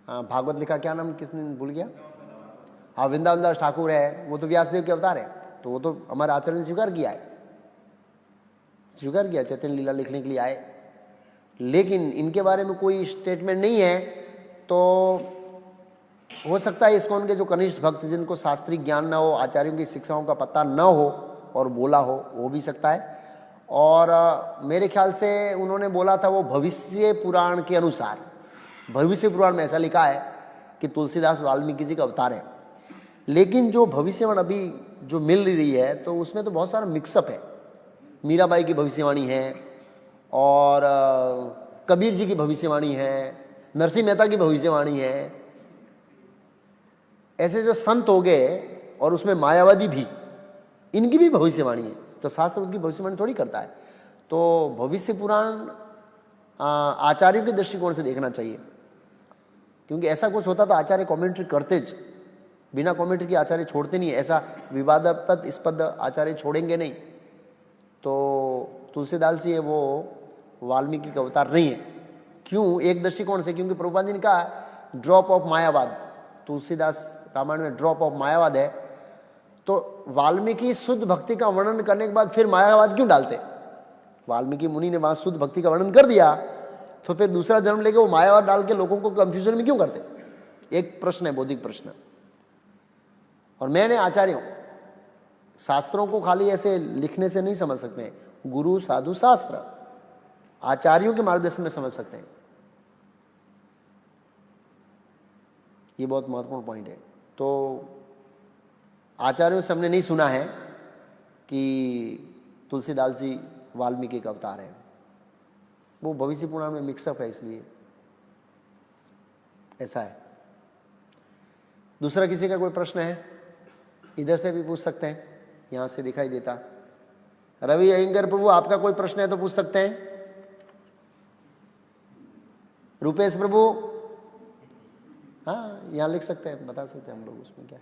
भागवत लिखा, क्या नाम किसने भूल गया, हाँ वृंदावन दास ठाकुर है, वो तो व्यासदेव के अवतार है, तो वो तो हमारे आचार्य ने स्वीकार किया है, स्वीकार किया, चैतन्य लीला लिखने के लिए आए। लेकिन इनके बारे में कोई स्टेटमेंट नहीं है। तो हो सकता है इस्कॉन के जो कनिष्ठ भक्त जिनको शास्त्रीय ज्ञान ना हो, आचार्यों की शिक्षाओं का पता न हो और बोला हो, वो भी सकता है। और मेरे ख्याल से उन्होंने बोला था वो भविष्य पुराण के अनुसार, भविष्य पुराण में ऐसा लिखा है कि तुलसीदास वाल्मीकि जी का अवतार है। लेकिन जो भविष्यवाणी अभी जो मिल रही है तो उसमें तो बहुत सारा मिक्सअप है। मीराबाई की भविष्यवाणी है और कबीर जी की भविष्यवाणी है, नरसिंह मेहता की भविष्यवाणी है, ऐसे जो संत हो गए और उसमें मायावादी भी, इनकी भी भविष्यवाणी है। तो शास्त्र उनकी भविष्यवाणी थोड़ी करता है। तो भविष्य पुराण आचार्यों के दृष्टिकोण से देखना चाहिए, क्योंकि ऐसा कुछ होता तो आचार्य कमेंट्री करते ज, बिना कमेंट्री के आचार्य छोड़ते नहीं, ऐसा विवादास्पद इस्पद आचार्य छोड़ेंगे नहीं। तो तुलसीदास जी है वो वाल्मीकि का अवतार नहीं है। क्यों? एक दृष्टिकोण से, क्योंकि प्रभुपाद जी ने कहा ड्रॉप ऑफ मायावाद, तुलसीदास रामायण में ड्रॉप ऑफ मायावाद है। तो वाल्मीकि शुद्ध भक्ति का वर्णन करने के बाद फिर मायावाद क्यों डालते? वाल्मीकि मुनि ने वहां शुद्ध भक्ति का वर्णन कर दिया, तो फिर दूसरा जन्म लेके वो मायावाद डाल के लोगों को कंफ्यूजन में क्यों करते? एक प्रश्न है, बौद्धिक प्रश्न। और मैंने आचार्यों, शास्त्रों को खाली ऐसे लिखने से नहीं समझ सकते हैं, गुरु साधु शास्त्र आचार्यों के मार्गदर्शन में समझ सकते हैं। ये बहुत महत्वपूर्ण पॉइंट है। तो आचार्यों से हमने नहीं सुना है कि तुलसीदास जी वाल्मीकि का अवतार है, वो भविष्य पुराण में मिक्सअप है, इसलिए ऐसा है। दूसरा किसी का कोई प्रश्न है? इधर से भी पूछ सकते हैं, यहां से दिखाई देता। रवि अयंगर प्रभु, आपका कोई प्रश्न है तो पूछ सकते हैं। रुपेश प्रभु, हाँ यहां लिख सकते हैं, बता सकते हैं हम लोग उसमें क्या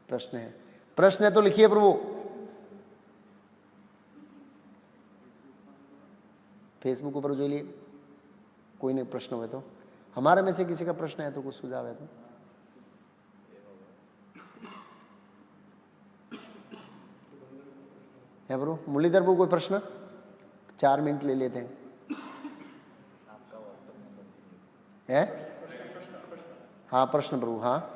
प्रश्न है। प्रश्न है तो लिखिए प्रभु। फेसबुक ऊपर जो लिए कोई नहीं प्रश्न हुए तो, हमारे में से किसी का प्रश्न है तो, कुछ सुझाव है तो। है प्रभु मुरलीधर प्रभु कोई प्रश्न? 4 मिनट ले लेते हैं। है? हाँ प्रश्न प्रभु। हाँ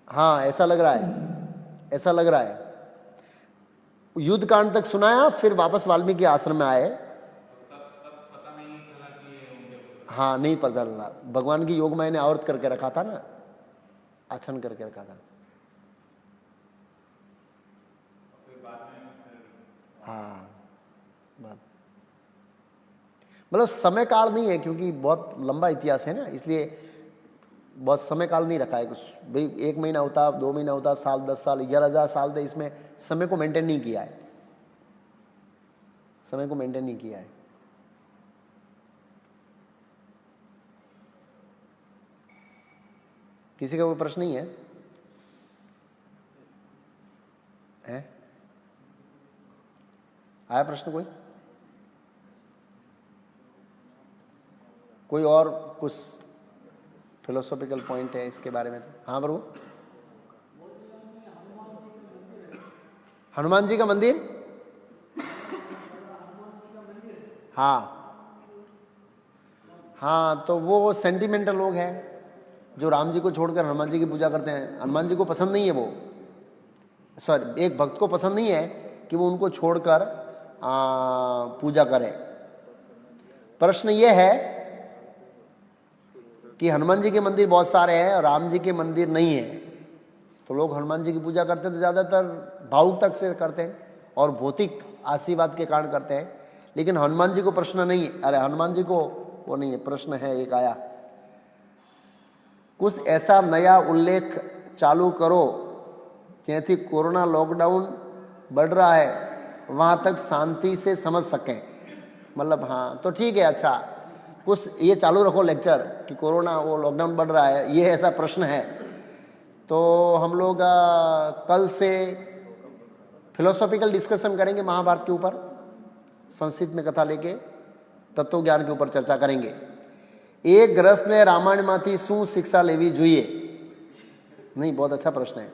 हाँ ऐसा लग रहा है, ऐसा लग रहा है। युद्ध कांड तक सुनाया, फिर वापस वाल्मीकि आश्रम में आए। हाँ नहीं पता चला, भगवान की योग माया ने आवृत करके रखा था ना, आछन करके रखा था। हाँ मतलब समय काल नहीं है, क्योंकि बहुत लंबा इतिहास है ना, इसलिए बहुत समय काल नहीं रखा है कुछ। भाई 1 महीना होता, 2 महीना होता, साल, 10 साल, 11,000 साल थे, इसमें समय को मेंटेन नहीं किया है, समय को मेंटेन नहीं किया है। किसी का कोई प्रश्न नहीं है? है? आया प्रश्न कोई? कोई और कुछ फिलोसॉफिकल पॉइंट है इसके बारे में? हाँ प्रभु। हनुमान जी का मंदिर? हाँ हाँ, तो वो सेंटिमेंटल लोग हैं जो राम जी को छोड़कर हनुमान जी की पूजा करते हैं। हनुमान जी को पसंद नहीं है वो, सॉरी एक भक्त को पसंद नहीं है कि वो उनको छोड़कर पूजा करे। प्रश्न ये है कि हनुमान जी के मंदिर बहुत सारे हैं और राम जी के मंदिर नहीं है, तो लोग हनुमान जी की पूजा करते हैं तो ज़्यादातर भावुकता से करते हैं और भौतिक आशीर्वाद के कारण करते हैं। लेकिन हनुमान जी को प्रश्न नहीं, अरे हनुमान जी को वो नहीं है, प्रश्न है एक आया कुछ ऐसा नया उल्लेख चालू करो જેથી कोरोना लॉकडाउन बढ़ रहा है वहाँ तक शांति से समझ सकें। मतलब हाँ तो ठीक है, अच्छा कुछ ये चालू रखो लेक्चर कि कोरोना वो लॉकडाउन बढ़ रहा है, ये ऐसा प्रश्न है। तो हम लोग कल से फिलोसॉफिकल डिस्कशन करेंगे महाभारत के ऊपर, संस्कृत में कथा लेके तत्व ज्ञान के ऊपर चर्चा करेंगे। एक ग्रस्त ने रामायणમાંથી શું शिक्षा लेवी જોઈએ? नहीं, बहुत अच्छा प्रश्न है।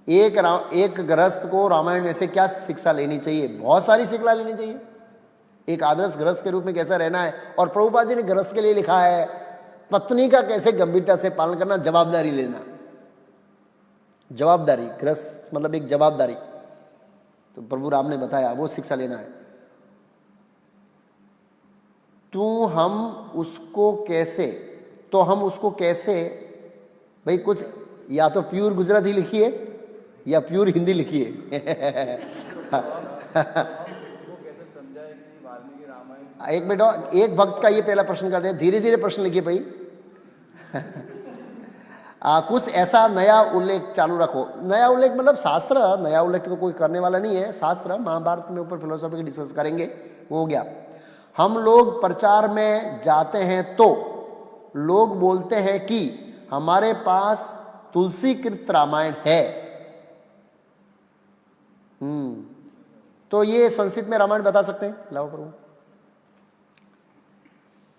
एक गृहस्थ को रामायण में से क्या शिक्षा लेनी चाहिए? बहुत सारी शिक्षा लेनी चाहिए। एक आदर्श गृहस्थ के रूप में कैसा रहना है, और प्रभुपाद जी ने गृहस्थ के लिए लिखा है पत्नी का कैसे गंभीरता से पालन करना, जवाबदारी लेना। जवाबदारी, गृहस्थ मतलब एक जवाबदारी, तो प्रभु राम ने बताया वो शिक्षा लेना है। हम उसको कैसे भाई, कुछ या तो प्योर गुजराती लिखिए या प्योर हिंदी लिखिए। एक मिनट, एक भक्त का ये पहला प्रश्न करते हैं, धीरे धीरे प्रश्न लिखिए भाई। कुछ ऐसा नया उल्लेख चालू रखो। नया उल्लेख मतलब शास्त्र, नया उल्लेख तो कोई करने वाला नहीं है। शास्त्र महाभारत में ऊपर फिलोसॉफी की डिस्कस करेंगे, वो हो गया। हम लोग प्रचार में जाते हैं तो लोग बोलते हैं कि हमारे पास तुलसीकृत रामायण है। तो ये संस्कृत में रामायण बता सकते हैं? लाओ प्रभु,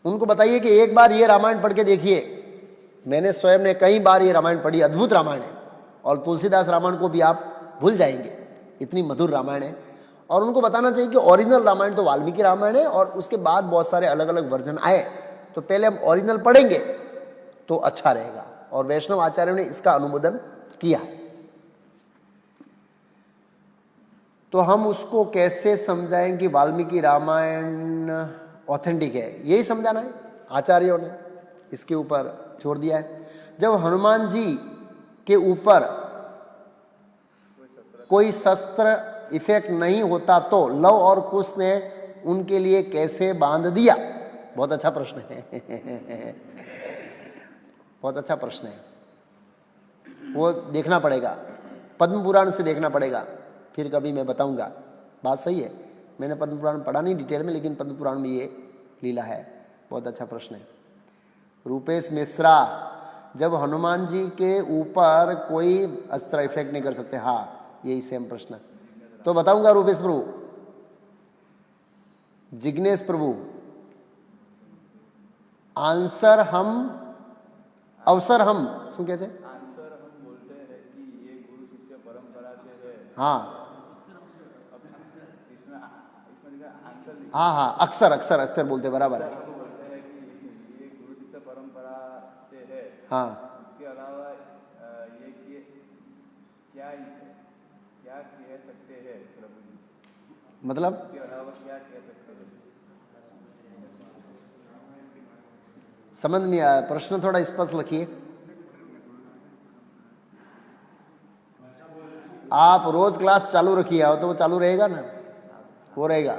उनको बताइए कि एक बार ये रामायण पढ़ के देखिए। मैंने स्वयं ने कई बार ये रामायण पढ़ी, अद्भुत रामायण है। और तुलसीदास रामायण को भी आप भूल जाएंगे, इतनी मधुर रामायण है। और उनको बताना चाहिए कि ओरिजिनल रामायण तो वाल्मीकि रामायण है, और उसके बाद बहुत सारे अलग अलग वर्जन आए। तो पहले हम ओरिजिनल पढ़ेंगे तो अच्छा रहेगा। और वैष्णव आचार्यों ने इसका अनुमोदन किया। तो हम उसको कैसे समझाएं कि वाल्मीकि रामायण ऑथेंटिक है? यही समझाना है, आचार्यों ने इसके ऊपर छोड़ दिया है। जब हनुमान जी के ऊपर कोई शस्त्र इफेक्ट नहीं होता तो लव और कुश ने उनके लिए कैसे बांध दिया? बहुत अच्छा प्रश्न है। बहुत अच्छा प्रश्न है, वो देखना पड़ेगा, पद्म पुराण से देखना पड़ेगा, फिर कभी मैं बताऊंगा। बात सही है, मैंने पद्म पुराण पढ़ा नहीं डिटेल में, लेकिन पद्म पुराण में ये लीला है। बहुत अच्छा प्रश्न है। रूपेश मिश्रा, जब हनुमान जी के ऊपर कोई अस्त्र इफेक्ट नहीं कर सकते, हाँ यही सेम प्रश्न, तो बताऊंगा रूपेश प्रभु। जिग्नेश प्रभु, आंसर हम अवसर हम શું કહે છે? आंसर हम बोलते हैं कि ये गुरु शिष्य परंपरा से है। हाँ इसमें आंसर, हाँ हाँ, अक्सर अक्सर अक्सर बोलते, बराबर है। हम बोलते हैं कि ये गुरु शिष्य परंपरा से है। हाँ, इसके अलावा ये क्या क्या कह सकते हैं प्रभु जी? मतलब इसके अलावा क्या कह सकते हैं? समझ नहीं आया, प्रश्न थोड़ा स्पष्ट लिखिए। आप रोज क्लास चालू रखिए, तो वो चालू रहेगा ना, वो रहेगा।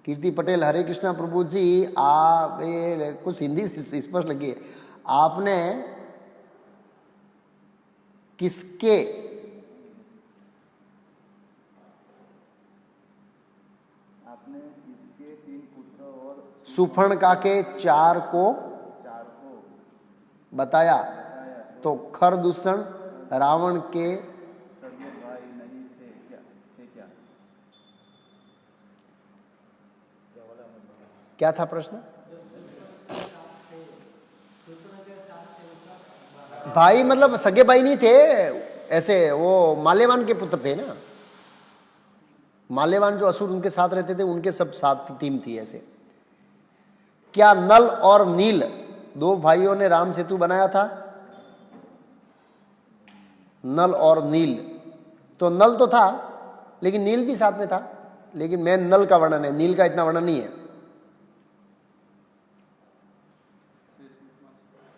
कीर्ति पटेल, हरे कृष्णा प्रभु जी, आप कुछ हिंदी स्पष्ट लिखिए। आपने किसके आपने इसके 3 पुत्र और सुपर्णखा के 4 को बताया, तो खरदूषण रावण के सगे भाई नहीं थे क्या? क्या था प्रश्न? भाई मतलब सगे भाई नहीं थे ऐसे, वो माल्यवान के पुत्र थे ना। माल्यवान जो असुर उनके साथ रहते थे, उनके सब साथ टीम थी ऐसे। क्या नल और नील 2 भाइयों ने राम सेतु बनाया था? नल और नील, तो नल तो था लेकिन नील भी साथ में था, लेकिन मेन नल का वर्णन है, नील का इतना वर्णन नहीं है।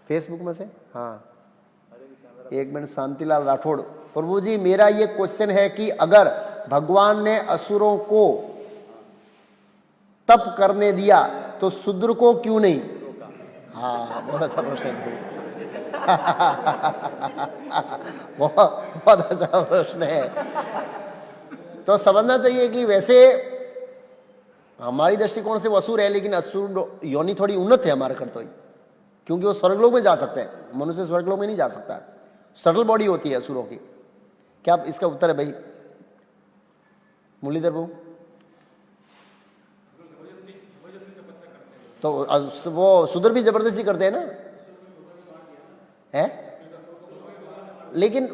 फेसबुक में से, हाँ। एक मिनट, शांतिलाल राठौड़, प्रभु जी मेरा ये क्वेश्चन है कि अगर भगवान ने असुरों को तप करने दिया तो शूद्र को क्यों नहीं? हाँ, बहुत अच्छा प्रश्न है। बहुत अच्छा प्रश्न है। तो समझना चाहिए कि वैसे हमारी दृष्टिकोण से वो असुर है, लेकिन असुर योनि थोड़ी उन्नत है हमारे करते ही, क्योंकि वो स्वर्गलोक में जा सकते हैं, मनुष्य स्वर्गलोक में नहीं जा सकता। सटल बॉडी होती है असुरों की। क्या इसका उत्तर है भाई मुरलीधर बाबू? तो वो सुधर भी जबरदस्ती करते हैं ना, है? लेकिन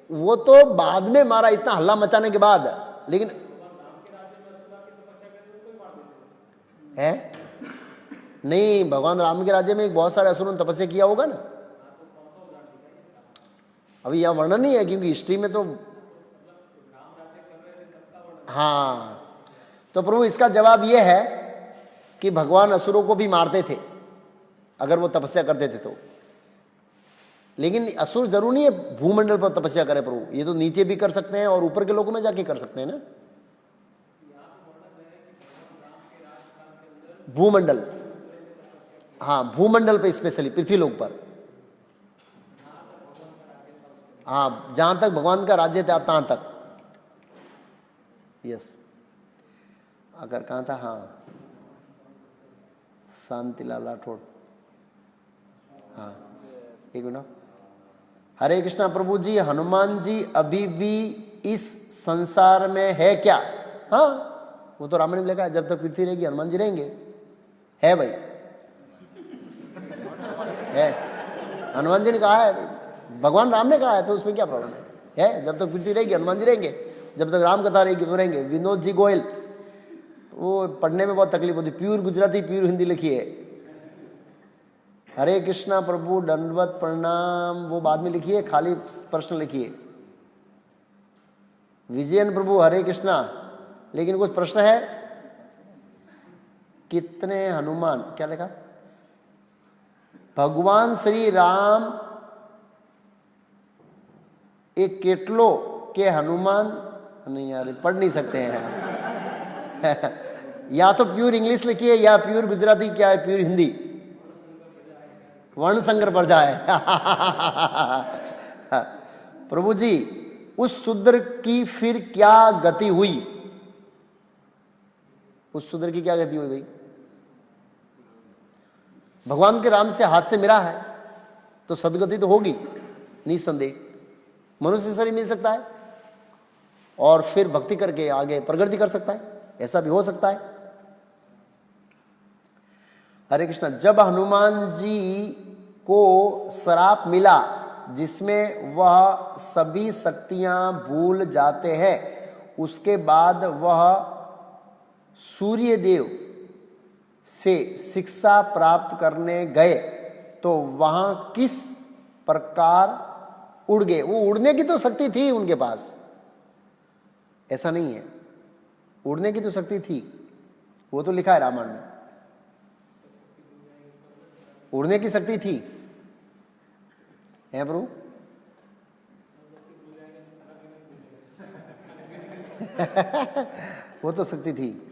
वो तो बाद में मारा, इतना हल्ला मचाने के बाद। लेकिन है नहीं, भगवान राम के राज्य में बहुत सारे असुरों ने तपस्या किया होगा ना। अभी यहां वर्णन नहीं है, क्योंकि हिस्ट्री में तो हाँ। तो प्रभु इसका जवाब यह है कि भगवान असुरों को भी मारते थे अगर वो तपस्या करते थे तो। लेकिन असुर जरूर नहीं है भूमंडल पर तपस्या करे प्रभु, ये तो नीचे भी कर सकते हैं और ऊपर के लोगों में जाके कर सकते हैं ना। भूमंडल, हाँ भूमंडल पे, स्पेशली पृथ्वीलोक पर, हाँ जहां तक भगवान का राज्य था तहां तक। यस, अगर कहाँ था, हाँ शांतिलाल राठौड़, हाँ एक मिनट। हरे कृष्णा प्रभु जी, हनुमान जी अभी भी इस संसार में है क्या? हाँ, वो तो रामायण में लिखा है, जब तक पृथ्वी रहेगी हनुमान जी रहेंगे। है भाई, है, हनुमान जी ने कहा है, भगवान राम ने कहा है, तो उसमें क्या प्रॉब्लम है? जब तक पृथ्वी रहेगी हनुमान जी रहेंगे, जब तक राम कथा रहेगी तो रहेंगे। विनोद जी गोयल, वो पढ़ने में बहुत तकलीफ होती, प्योर गुजराती प्योर हिंदी लिखी है। हरे कृष्णा प्रभु दंडवत प्रणाम, वो बाद में लिखिए, खाली प्रश्न लिखिए। विजयन प्रभु हरे कृष्णा, लेकिन कुछ प्रश्न है, कितने हनुमान, क्या लिखा? भगवान श्री राम एक केटलो के हनुमान, नहीं यार पढ़ नहीं सकते हैं। या तो प्योर इंग्लिश लिखिए या प्योर गुजराती, क्या है प्योर हिंदी, वर्ण संकर पर जाए। प्रभु जी, उस शूद्र की फिर क्या गति हुई? उस शूद्र की क्या गति हुई भाई? भगवान के राम से हाथ से मिला है तो सदगति तो होगी निसंदेह। मनुष्य शरीर मिल सकता है और फिर भक्ति करके आगे प्रगति कर सकता है, ऐसा भी हो सकता है। हरे कृष्णा, जब हनुमान जी को श्राप मिला जिसमें वह सभी शक्तियां भूल जाते हैं, उसके बाद वह सूर्य देव से शिक्षा प्राप्त करने गए तो वहां किस प्रकार उड़ गए? वो उड़ने की तो शक्ति थी उनके पास, ऐसा नहीं है, उड़ने की तो शक्ति थी, वो तो लिखा है रामायण में, उड़ने की शक्ति थी, है प्रभु? वो तो शक्ति थी।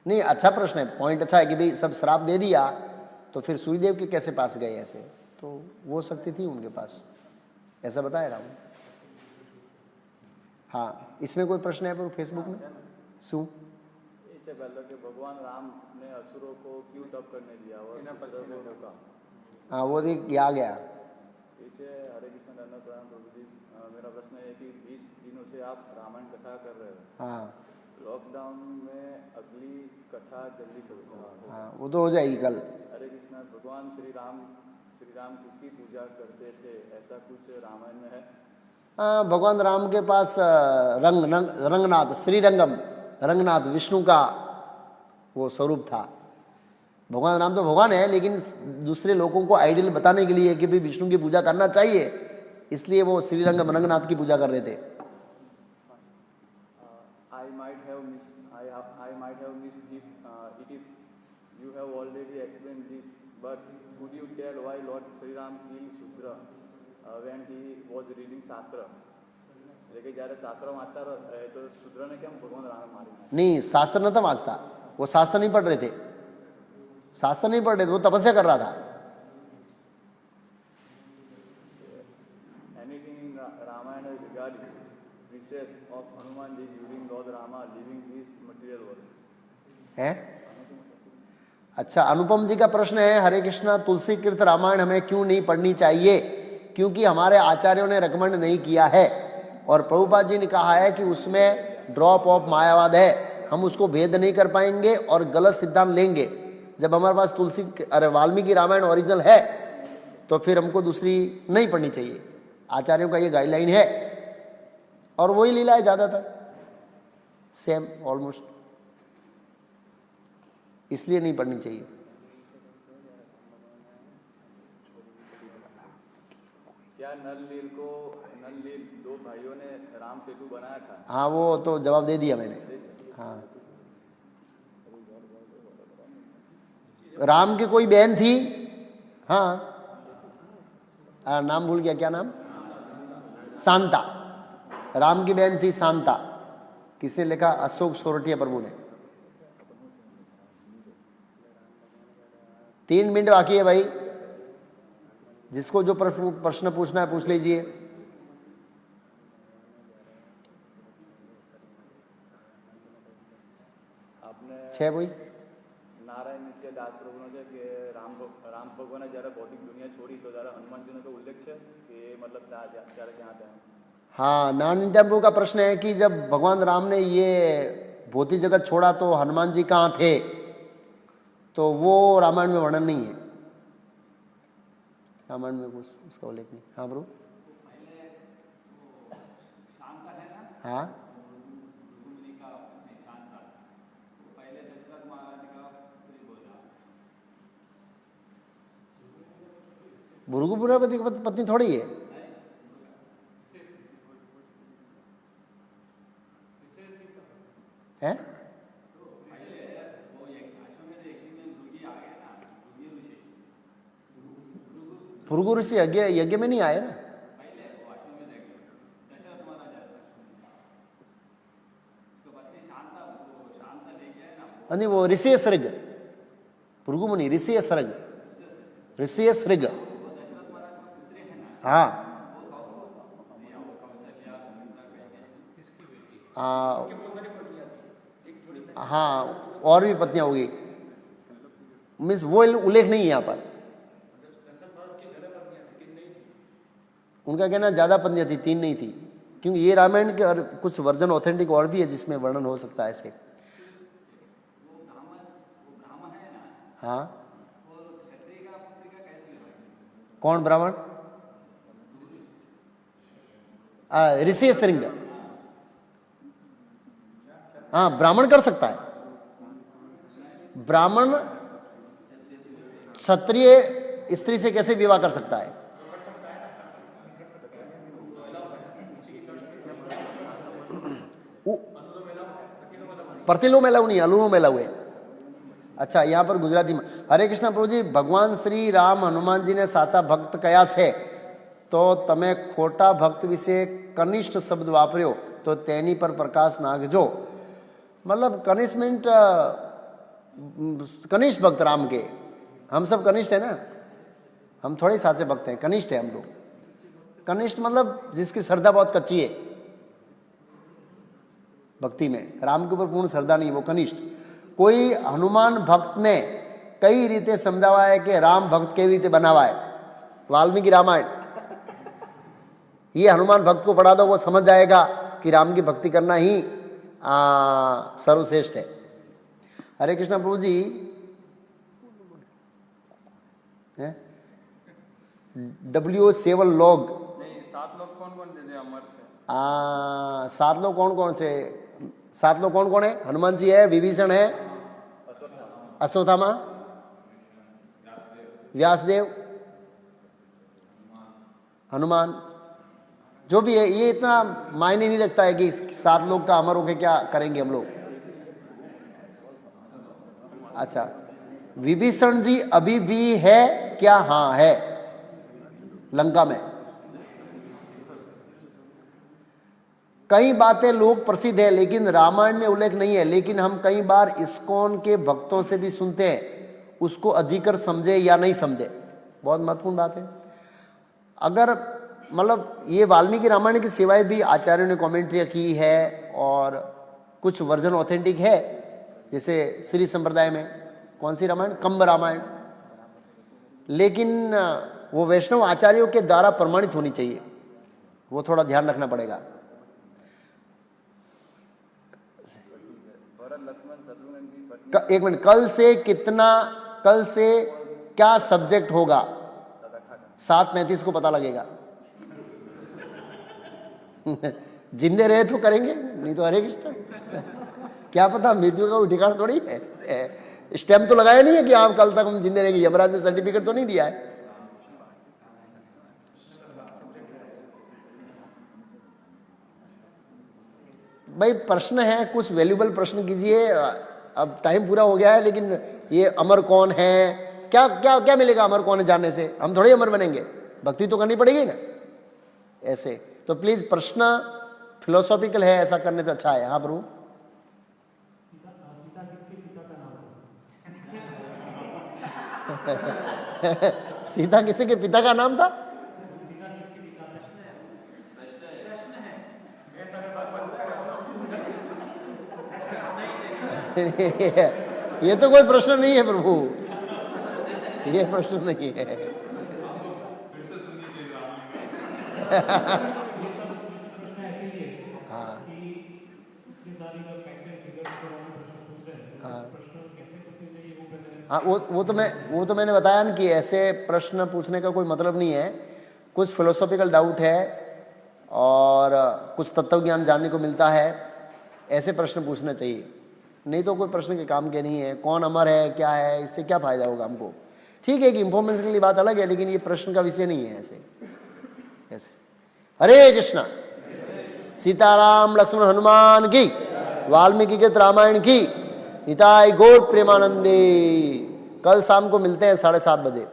नहीं, अच्छा प्रश्न है, पॉइंट अच्छा है कि भाई सब श्राप दे दिया तो फिर सूर्यदेव के कैसे पास गए ऐसे? तो वो शक्ति थी उनके पास, ऐसा बताया राम। हाँ, इसमें कोई प्रश्न है पर फेसबुक में? शू भगवान राम ने असुरों को क्यों तप करने दिया? हाँ, वो देख आ गया। हरे कृष्ण धन्यवाद प्रभु जी, मेरा प्रश्न है कि 20 दिनों से आप रामायण कथा कर रहे हो। हाँ, लॉकडाउन में अगली कथा जल्दी से होगा। हाँ, वो तो हो जाएगी कल। हरे कृष्णा, भगवान श्री राम किसकी पूजा करते थे, ऐसा कुछ रामायण में है? हाँ, भगवान राम के पास रंगनाथ, श्रीरंगम रंगनाथ विष्णु का वो स्वरूप था। भगवान राम तो भगवान है, लेकिन दूसरे लोगों को आइडियल बताने के लिए कि भाई विष्णु की पूजा करना चाहिए, इसलिए वो श्रीरंगम रंगनाथ की पूजा कर रहे थे। I might have missed if you have already explained this, but could you tell why Lord Sri Ram killed Shudra when he was reading Shastra? लेकिन જ્યારે શાસ્ત્ર વાંચતા તો શૂદ્રને કેમ ભગવાન રામે મારી? नहीं, शास्त्र न था वाँचता, वो शास्त्र नहीं पढ़ रहे थे, शास्त्र नहीं पढ़ रहे थे, वो तपस्या कर रहा था। Anything in Ramayana regarding process of Hanumanji during Lord Rama leaving this material world? है? अच्छा, अनुपम जी का प्रश्न है, हरे कृष्णा, तुलसी कृत रामायण हमें क्यों नहीं पढ़नी चाहिए? क्योंकि हमारे आचार्यों ने रिकमेंड नहीं किया है, और प्रभुपाद जी ने कहा है कि उसमें ड्रॉप ऑफ मायावाद है, हम उसको भेद नहीं कर पाएंगे और गलत सिद्धांत लेंगे। जब हमारे पास वाल्मीकि रामायण ओरिजिनल है तो फिर हमको दूसरी नहीं पढ़नी चाहिए। आचार्यों का ये गाइडलाइन है, और वही लीला है ज़्यादातर, सेम ऑलमोस्ट, इसलिए नहीं पढ़नी चाहिए। क्या नल नील दो भाइयों ने राम सेतु बनाया था? हाँ, वो तो जवाब दे दिया मैंने। हाँ, राम की कोई बहन थी, हाँ, नाम भूल गया, क्या नाम? शांता। राम की बहन थी शांता। किसने लिखा? अशोक सोरठिया प्रभु ने। 3 मिनट बाकी है भाई, जिसको जो प्रश्न पूछना है पूछ लीजिए। आपने 6 भाई। नारायण नित्य दास प्रभु ने कि राम भगवान जरा भौतिक दुनिया छोड़ी तो जरा हनुमान जी ने तो उल्लेख है कि मतलब जरा क्या था? हाँ, नारायण प्रभु का प्रश्न है कि जब भगवान राम ने ये भौतिक जगत छोड़ा तो हनुमान जी कहाँ थे? तो वो रामायण में वर्णन नहीं है, रामायण में कुछ उसका उल्लेख नहीं। हाँ प्रभु, हाँ, भृगुपुरापति की पत्नी थोड़ी है। हैं? भृगु ऋषि यज्ञ में नहीं आए ना। नहीं, वो ऋषि सृग, भृगु मुनि ऋषि सृग, ऋषि सृग। हाँ, हाँ, और भी पत्नियां होगी, मीन्स वो उल्लेख नहीं है यहाँ पर। उनका कहना ज्यादा पत्नियां थी, 3 नहीं थी, क्योंकि ये रामायण के और कुछ वर्जन ऑथेंटिक और भी है जिसमें वर्णन हो सकता है ऐसे। हाँ, कौन ब्राह्मण? ऋषि श्रृंग। हाँ, ब्राह्मण कर सकता है, ब्राह्मण क्षत्रिय स्त्री से कैसे विवाह कर सकता है? प्रतिलो मेला नहीं, अलूनो मेला हुए। अच्छा, यहाँ पर गुजराती में हरे कृष्ण प्रभु जी, भगवान श्री राम हनुमान जी ने साचा भक्त कया છે તો તમે ખોટા ભક્ત વિશે કનિષ્ઠ શબ્દ વાપર્યો તો તેની પર પ્રકાશ નાખજો। मतलब कनिष्ठ मीन्स कनिष्ठ भक्त राम के, हम सब कनिष्ठ है ना, हम थोड़े साचे भक्त हैं, कनिष्ठ है हम लोग। कनिष्ठ मतलब जिसकी श्रद्धा बहुत कच्ची है भक्ति में, राम के ऊपर पूर्ण श्रद्धा नहीं, वो कनिष्ठ। कोई हनुमान भक्त ने कई रीते समझावा है कि राम भक्त केवी रीते बनावा है, वाल्मीकि रामायण, ये हनुमान भक्त को पढ़ा दो, वो समझ जाएगा कि राम की भक्ति करना ही सर्वश्रेष्ठ है। हरे कृष्णा प्रभु जी, W7 लोग, 7 लोग कौन कौन थे अमर से? 7 लोग कौन कौन से? 7 लोग कौन कौन है? हनुमान जी है, विभीषण है, अश्वत्थामा, व्यासदेव, हनुमान, जो भी है। ये इतना मायने नहीं रखता है कि 7 लोग का अमर होके क्या करेंगे हम लोग। अच्छा, विभीषण जी अभी भी है क्या? हाँ है, लंका में। कई बातें लोक प्रसिद्ध है लेकिन रामायण में उल्लेख नहीं है, लेकिन हम कई बार इस्कॉन के भक्तों से भी सुनते हैं उसको अधिकर समझे या नहीं समझे, बहुत महत्वपूर्ण बात है। अगर मतलब ये वाल्मीकि रामायण की सिवाय भी आचार्यों ने कमेंट्री की है और कुछ वर्जन ऑथेंटिक है, जैसे श्री संप्रदाय में कौन सी रामायण, कंब रामायण, लेकिन वो वैष्णव आचार्यों के द्वारा प्रमाणित होनी चाहिए, वो थोड़ा ध्यान रखना पड़ेगा। एक मिनट, कल से क्या सब्जेक्ट होगा? 7:35 को पता लगेगा। जिंदे रहे तो करेंगे, नहीं तो हरे कृष्ण। क्या पता, मृत्यु का ठिकाना थोड़ी है, स्टैम्प तो लगाया नहीं है कि आप कल तक हम जिंदे रहेंगे, यमराज ने सर्टिफिकेट तो नहीं दिया है। भाई प्रश्न है, कुछ वैल्यूबल प्रश्न कीजिए। अब टाइम पूरा हो गया है, लेकिन ये अमर कौन है, क्या क्या क्या मिलेगा अमर कौन है जानने से? हम थोड़े अमर बनेंगे, भक्ति तो करनी पड़ेगी ना। ऐसे तो प्लीज प्रश्न फिलोसॉफिकल है, ऐसा करने तो अच्छा है। हाँ प्रभु, सीता किसी के पिता का नाम था? ये तो कोई प्रश्न नहीं है प्रभु, ये प्रश्न नहीं है। हाँ, वो तो मैंने बताया ना कि ऐसे प्रश्न पूछने का कोई मतलब नहीं है। कुछ फिलोसॉफिकल डाउट है और कुछ तत्व ज्ञान जानने को मिलता है, ऐसे प्रश्न पूछना चाहिए, नहीं तो कोई प्रश्न के काम के नहीं है। कौन अमर है, क्या है, इससे क्या फायदा होगा हमको? ठीक है कि इंफॉर्मेशन के लिए बात अलग है, लेकिन ये प्रश्न का विषय नहीं है। ऐसे हरे कृष्णा, सीताराम लक्ष्मण हनुमान की, वाल्मीकि कृत रामायण की, निताय गौर प्रेमानंदे। कल शाम को मिलते हैं 7:30 बजे।